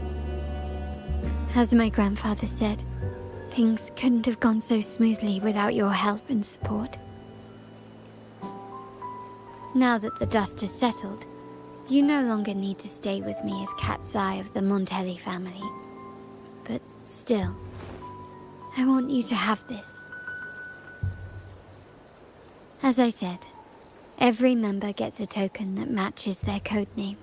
As my grandfather said, things couldn't have gone so smoothly without your help and support. Now that the dust has settled, you no longer need to stay with me as Cat's Eye of the Montelli family. But still, I want you to have this. As I said, every member gets a token that matches their code name.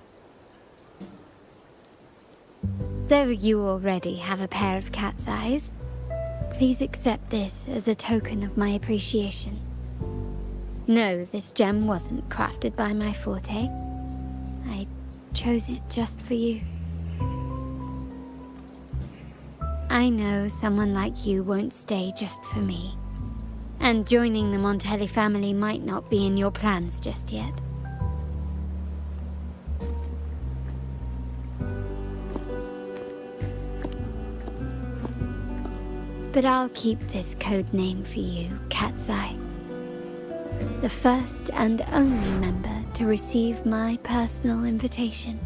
Though you already have a pair of cat's eyes, please accept this as a token of my appreciation. No, this gem wasn't crafted by my forte. I chose it just for you. I know someone like you won't stay just for me, and joining the Montelli family might not be in your plans just yet. But I'll keep this code name for you, Cat's Eye. The first and only member to receive my personal invitation.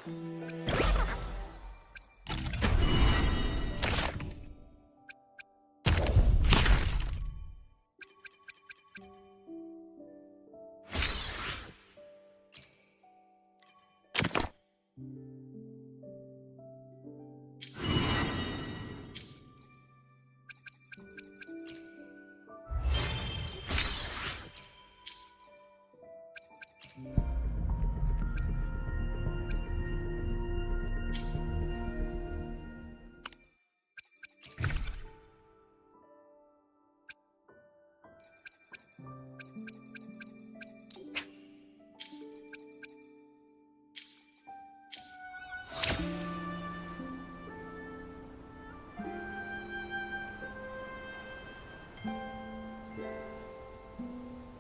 Thank you.